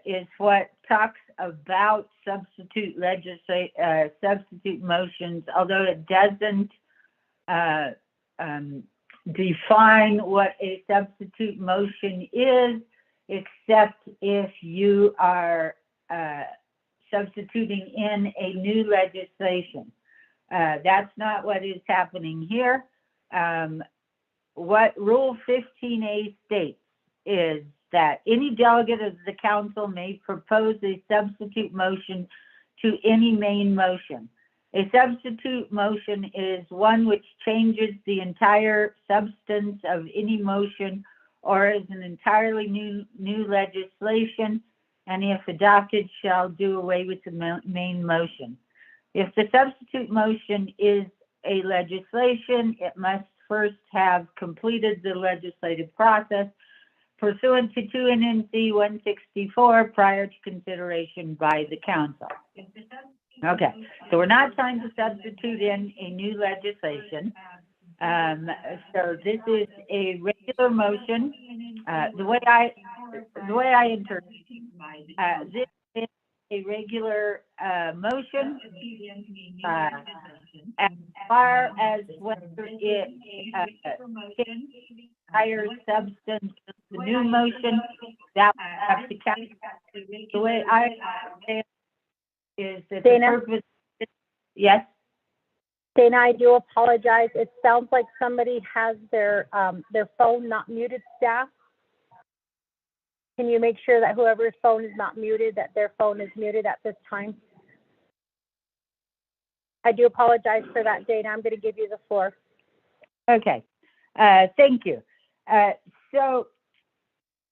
is what talks about substitute motions, although it doesn't define what a substitute motion is, except if you are substituting in a new legislation. That's not what is happening here. What Rule 15A states is that any delegate of the council may propose a substitute motion to any main motion. A substitute motion is one which changes the entire substance of any motion or is an entirely new legislation, and if adopted, shall do away with the main motion. If the substitute motion is a legislation, it must first have completed the legislative process pursuant to 2 NNC 164 prior to consideration by the council. If the substitute Okay, so we're not trying to substitute in a new legislation. So this is a regular motion. The way I interpret this is a regular motion. As far as whether it higher substance, the new motion, that would have to count. The way I understand is that the Dana? purpose, yes? Dana, I do apologize. It sounds like somebody has their phone not muted, staff. Can you make sure that whoever's phone is not muted, that their phone is muted at this time? I do apologize for that, Dana. I'm going to give you the floor. Okay, thank you. So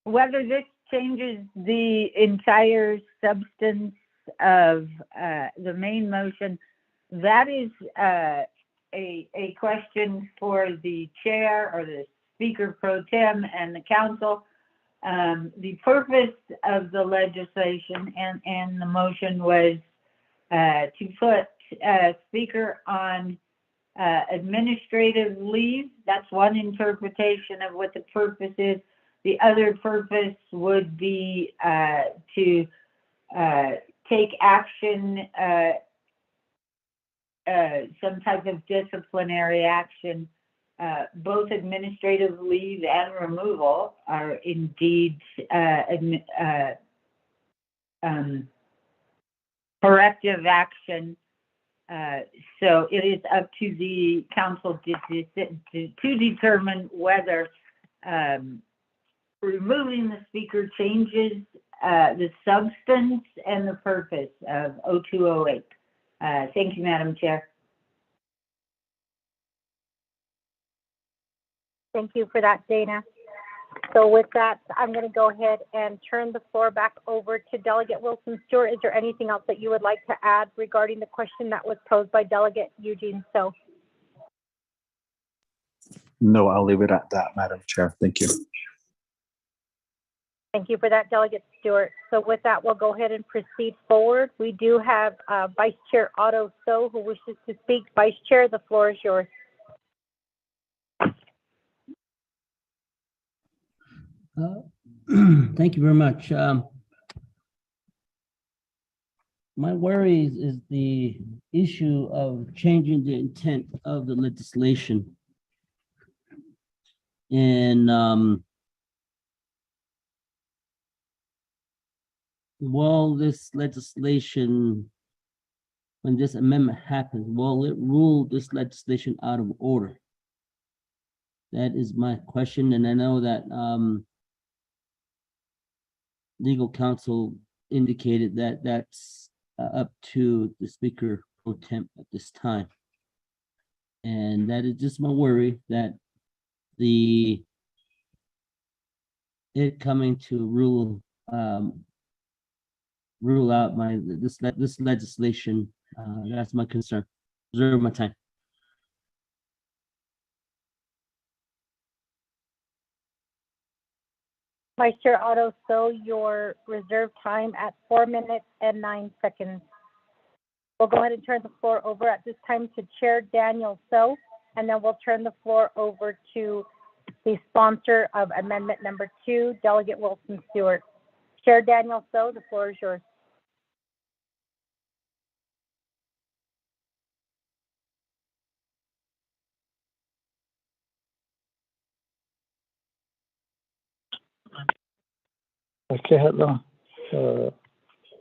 whether this changes the entire substance of the main motion, that is a question for the chair or the speaker pro tem and the council. The purpose of the legislation and the motion was to put speaker on administrative leave. That's one interpretation of what the purpose is. The other purpose would be to take action, some type of disciplinary action. Both administrative leave and removal are indeed corrective action. So it is up to the council to determine whether removing the speaker changes the substance and the purpose of 0208. Thank you, Madam Chair. Thank you for that, Dana. So with that, I'm going to go ahead and turn the floor back over to Delegate Wilson Stewart. Is there anything else that you would like to add regarding the question that was posed by Delegate Eugene So? No, I'll leave it at that, Madam Chair. Thank you. Thank you for that, Delegate Stewart. So with that, we'll go ahead and proceed forward. We do have Vice Chair Otto So who wishes to speak. Vice Chair, the floor is yours. Thank you very much. My worry is the issue of changing the intent of the legislation. And will this legislation, when this amendment happens, will it rule this legislation out of order? That is my question, and I know that legal counsel indicated that that's up to the speaker pro temp at this time. And that is just my worry, that it coming to rule out this legislation. That's my concern. Reserve my time. Vice Chair Otto So, your reserved time at 4 minutes and 9 seconds. We'll go ahead and turn the floor over at this time to Chair Daniel So, and then we'll turn the floor over to the sponsor of Amendment Number 2, Delegate Wilson Stewart. Chair Daniel So, the floor is yours.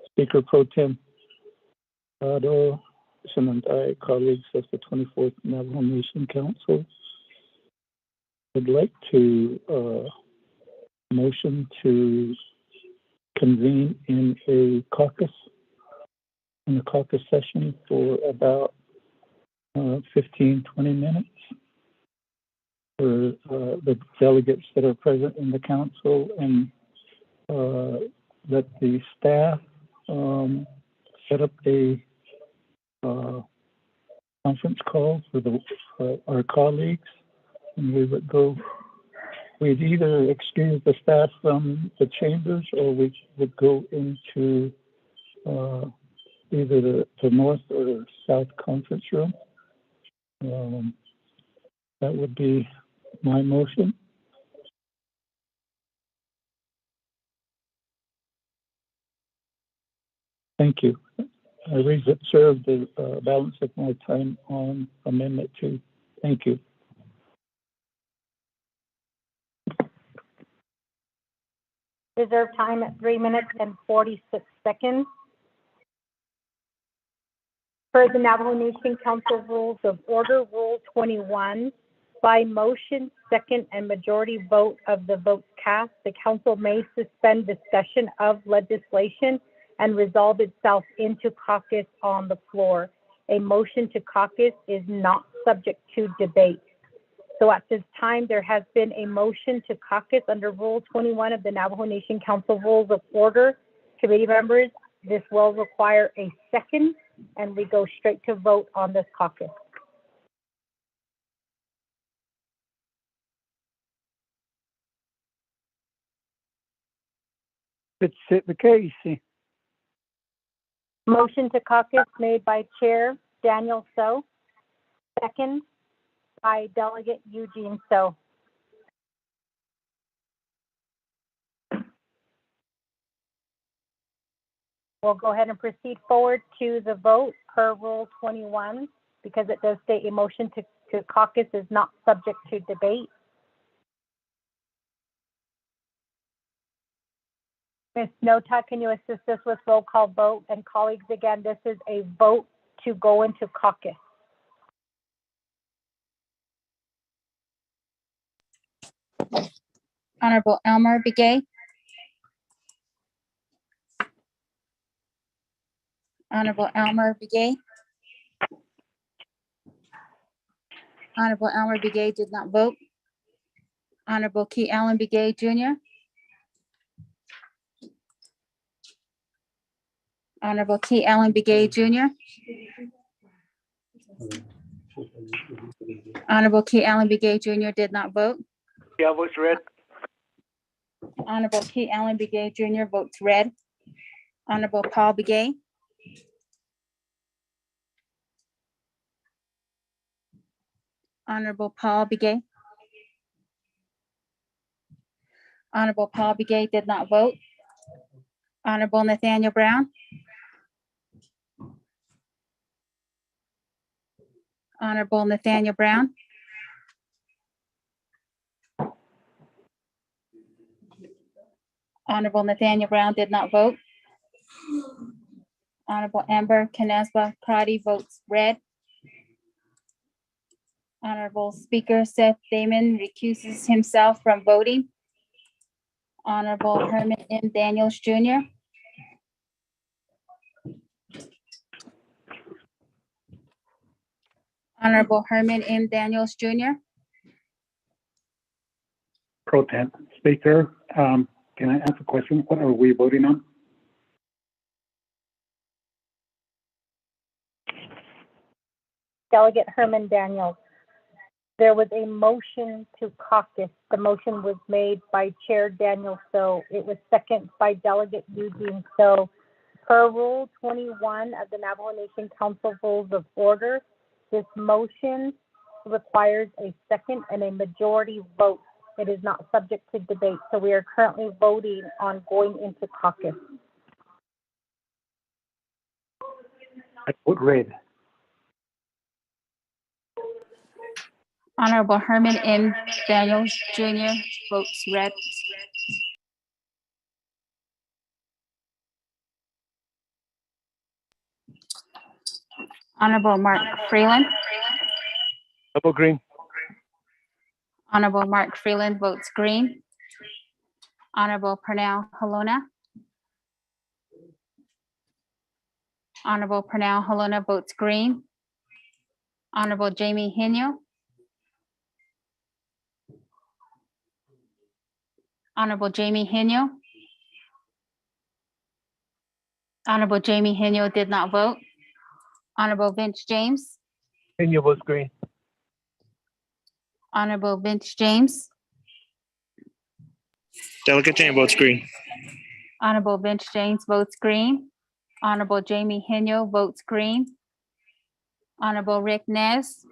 Speaker Pro Tem Otto, and I, colleagues of the 24th Navajo Nation Council, would like to motion to convene in a caucus session for about 15-20 minutes for the delegates that are present in the council, and let the staff set up a conference call for our colleagues, and we'd either excuse the staff from the chambers, or we would go into either the north or the south conference room. That would be my motion. Thank you. I reserve the balance of my time on Amendment 2. Thank you. Reserve time at 3 minutes and 46 seconds. Per the Navajo Nation Council Rules of Order, Rule 21, by motion, second, and majority vote of the votes cast, the council may suspend discussion of legislation and resolve itself into caucus on the floor. A motion to caucus is not subject to debate. So at this time, there has been a motion to caucus under Rule 21 of the Navajo Nation Council Rules of Order. Committee members, this will require a second, and we go straight to vote on this caucus. It's the case. Motion to caucus made by Chair Daniel So, second by Delegate Eugene So. We'll go ahead and proceed forward to the vote per Rule 21 because it does state a motion to caucus is not subject to debate. Ms. Nota, can you assist us with roll call vote? And colleagues, again, this is a vote to go into caucus. Honorable Elmer Begay. Honorable Elmer Begay. Honorable Elmer Begay did not vote. Honorable Key Allen Begay Jr. Honorable Key Allen Begay Jr. Honorable Key Allen Begay Jr. did not vote. Yeah, votes red. Honorable Key Allen Begay Jr. votes red. Honorable Paul Begay. Honorable Paul Begay. Honorable Paul Begay did not vote. Honorable Nathaniel Brown. Honorable Nathaniel Brown. Honorable Nathaniel Brown did not vote. Honorable Amber Canesba Crotty votes red. Honorable Speaker Seth Damon recuses himself from voting. Honorable Herman M. Daniels Jr. Honorable Herman M. Daniels Jr. Pro Tem Speaker, can I ask a question? What are we voting on? Delegate Herman Daniels. There was a motion to caucus. The motion was made by Chair Daniel So. It was seconded by Delegate Eugene So. Per Rule 21 of the Navajo Nation Council Rules of Order, this motion requires a second and a majority vote. It is not subject to debate. So we are currently voting on going into caucus. I vote red. Honorable Herman M. Daniels Jr. votes red. Honorable Mark Freeland. Double green. Honorable Mark Freeland votes green. Honorable Pernell Halona. Honorable Pernell Halona votes green. Honorable Jamie Henio. Honorable Jamie Henio. Honorable Jamie Henio did not vote. Honorable Vince James. Henio votes green. Honorable Vince James. Delegate James votes green. Honorable Vince James votes green. Honorable Jamie Hino votes green. Honorable Rick Nez,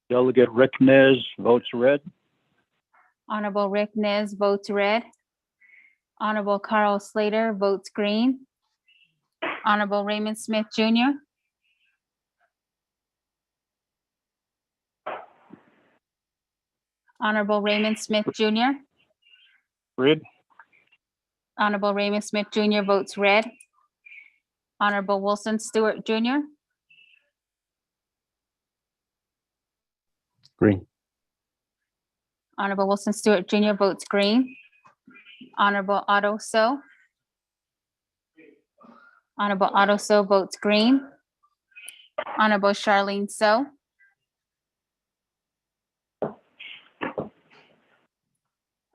Delegate Rick Nez votes red. Honorable Rick Nez votes red. Honorable Carl Slater votes green. Honorable Raymond Smith Jr., Honorable Raymond Smith Jr., Red. Honorable Raymond Smith Jr. votes red. Honorable Wilson Stewart Jr., Green. Honorable Wilson Stewart Jr. votes green. Honorable Otto So, Honorable Otto So votes green. Honorable Charlene So,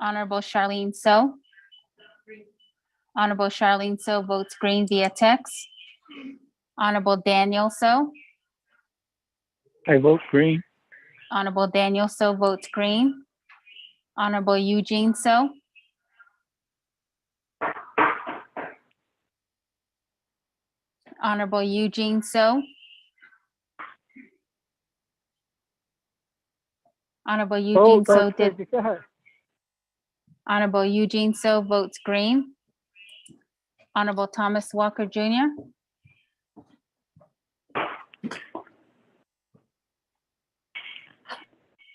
Honorable Charlene So, Honorable Charlene So votes green via text. Honorable Daniel So, I vote green. Honorable Daniel So votes green. Honorable Eugene So, Honorable Eugene So, Honorable Eugene So did. Honorable Eugene So votes green. Honorable Thomas Walker Jr.,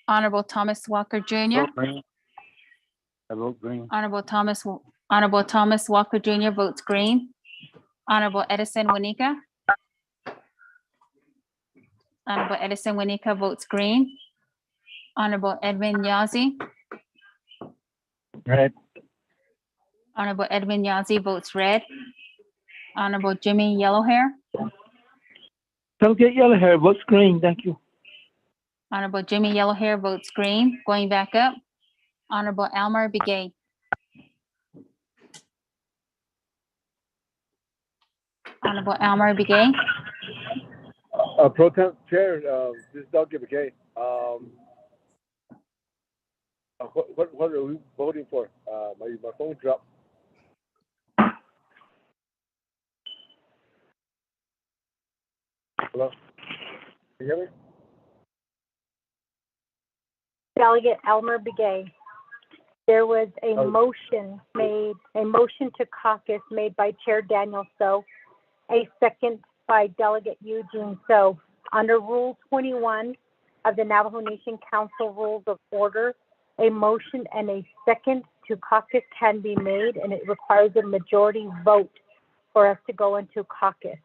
Honorable Thomas Walker Jr., I vote green. Honorable Thomas Walker Jr. votes green. Honorable Edison Winika, Honorable Edison Winika votes green. Honorable Edwin Yazzie, Red. Honorable Edwin Yazzie votes red. Honorable Jimmy Yellowhair, Delegate Yellowhair votes green. Thank you. Honorable Jimmy Yellowhair votes green. Going back up, Honorable Almar Begay, Honorable Almar Begay, Pro Temp Chair, this is Doug McKay. What are we voting for? My phone dropped. Hello? Can you hear me? Delegate Elmer Begay. There was a Oh. motion to caucus made by Chair Daniel So, a second by Delegate Eugene So. Under Rule 21 of the Navajo Nation Council Rules of Order, a motion and a second to caucus can be made, and it requires a majority vote for us to go into caucus.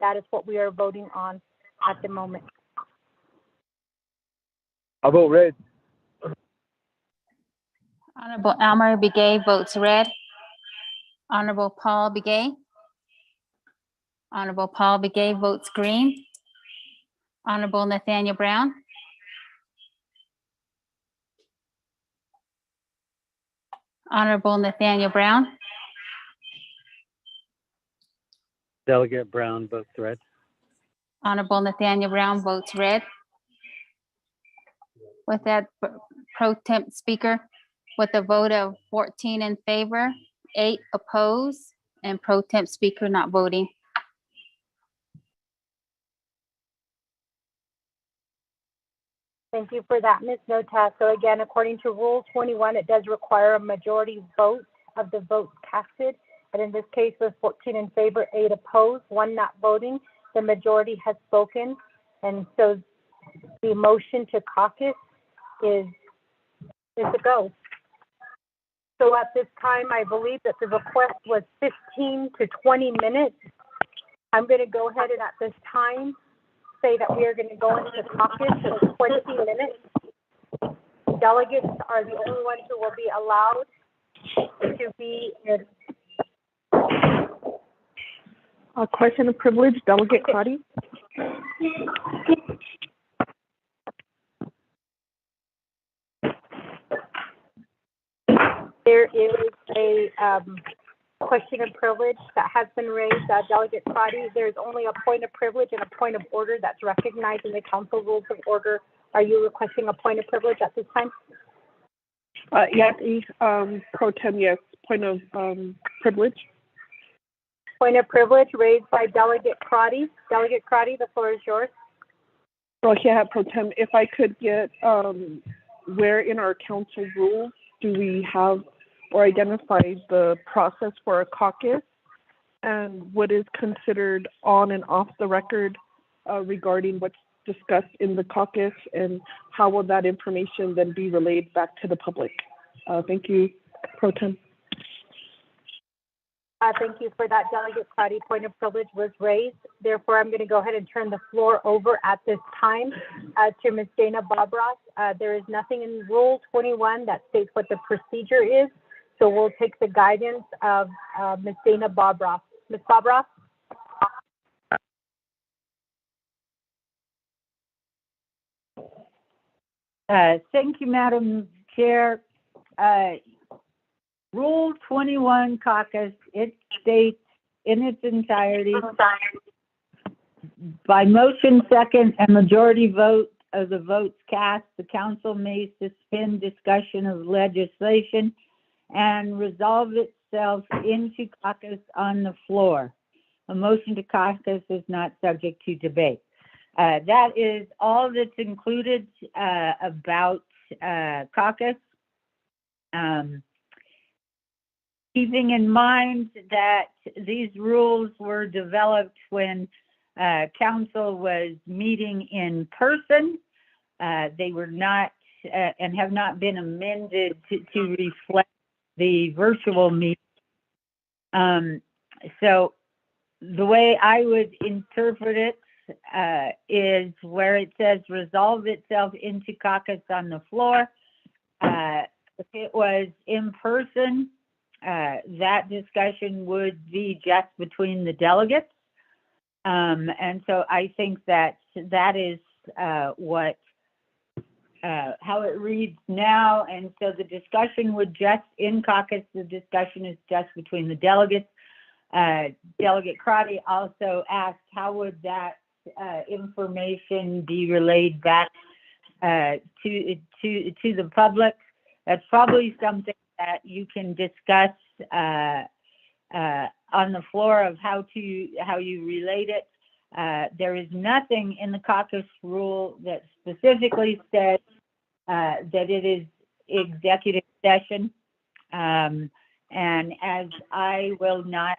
That is what we are voting on at the moment. I vote red. Honorable Almar Begay votes red. Honorable Paul Begay, Honorable Paul Begay votes green. Honorable Nathaniel Brown, Honorable Nathaniel Brown, Delegate Brown votes red. Honorable Nathaniel Brown votes red. With that, Pro Temp Speaker, with a vote of 14 in favor, 8 opposed, and Pro Temp Speaker not voting. Thank you for that, Ms. Nota. So again, according to Rule 21, it does require a majority vote of the votes casted. And in this case, with 14 in favor, 8 opposed, 1 not voting, the majority has spoken. And so the motion to caucus is a go. So at this time, I believe that the request was 15 to 20 minutes. I'm going to go ahead and at this time say that we are going to go into caucus for 20 minutes. Delegates are the only ones who will be allowed to be in. A question of privilege, Delegate Cotty. There is a question of privilege that has been raised, Delegate Cotty. There's only a point of privilege and a point of order that's recognized in the council rules of order. Are you requesting a point of privilege at this time? Yes, Pro Tem, yes, point of privilege. Point of privilege raised by Delegate Crotty. Delegate Crotty, the floor is yours. Pro Tem, if I could get where in our council rules do we have or identify the process for a caucus and what is considered on and off the record regarding what's discussed in the caucus, and how will that information then be relayed back to the public? Thank you, Pro Tem. Thank you for that, Delegate Crotty. Point of privilege was raised. Therefore, I'm going to go ahead and turn the floor over at this time to Ms. Dana Bobroff. There is nothing in Rule 21 that states what the procedure is, so we'll take the guidance of Ms. Dana Bobroff. Ms. Bobroff? Thank you, Madam Chair. Rule 21 caucus, it states in its entirety, by motion second and majority vote of the votes cast, the council may suspend discussion of legislation and resolve itself into caucus on the floor. A motion to caucus is not subject to debate. That is all that's included about caucus. Keeping in mind that these rules were developed when council was meeting in person, they were not and have not been amended to reflect the virtual meeting. So the way I would interpret it is where it says resolve itself into caucus on the floor. If it was in person, that discussion would be just between the delegates. And so I think that is what how it reads now. And so the discussion would just, in caucus, the discussion is just between the delegates. Delegate Crotty also asked how would that information be relayed back to the public. That's probably something that you can discuss on the floor of how you relate it. There is nothing in the caucus rule that specifically says that it is executive session. And as I will not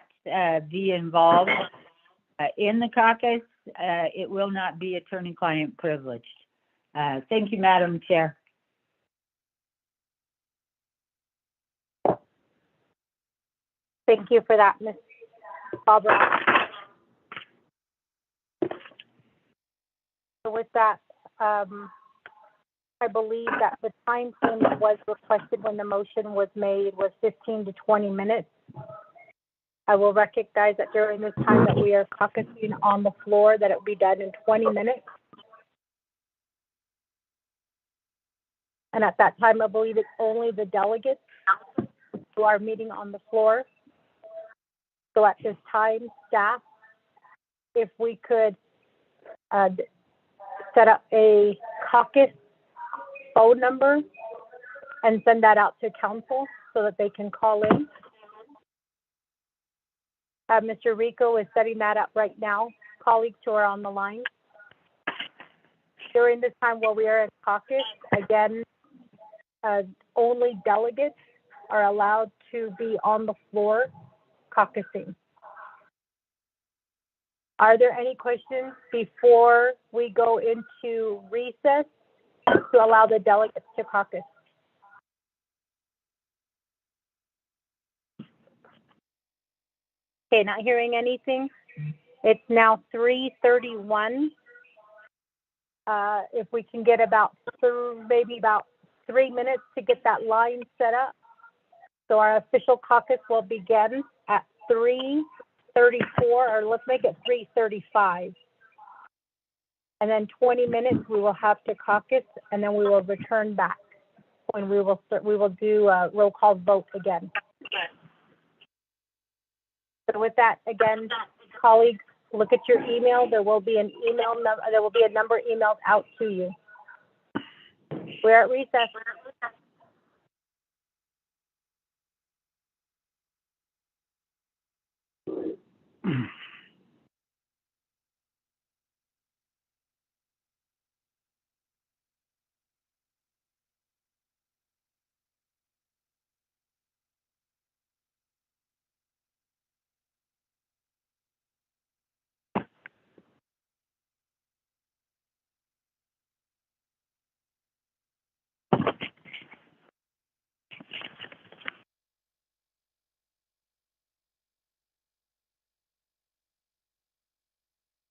be involved in the caucus, it will not be attorney-client privileged. Thank you, Madam Chair. Thank you for that, Ms. Barbara. So with that, I believe that the time frame that was requested when the motion was made was 15 to 20 minutes. I will recognize that during this time that we are caucusing on the floor, that it will be done in 20 minutes. And at that time, I believe it's only the delegates who are meeting on the floor. So at this time, staff, if we could set up a caucus phone number and send that out to council so that they can call in. Mr. Rico is setting that up right now. Colleagues who are on the line. During this time while we are in caucus, again, only delegates are allowed to be on the floor caucusing. Are there any questions before we go into recess to allow the delegates to caucus? Okay, not hearing anything. It's now 3:31. If we can get maybe about 3 minutes to get that line set up. So our official caucus will begin at 3:34, or let's make it 3:35. And then 20 minutes we will have to caucus, and then we will return back when we will do a roll call vote again. So with that, again, colleagues, look at your email. There will be an email number. There will be a number emailed out to you. We're at recess. Aye.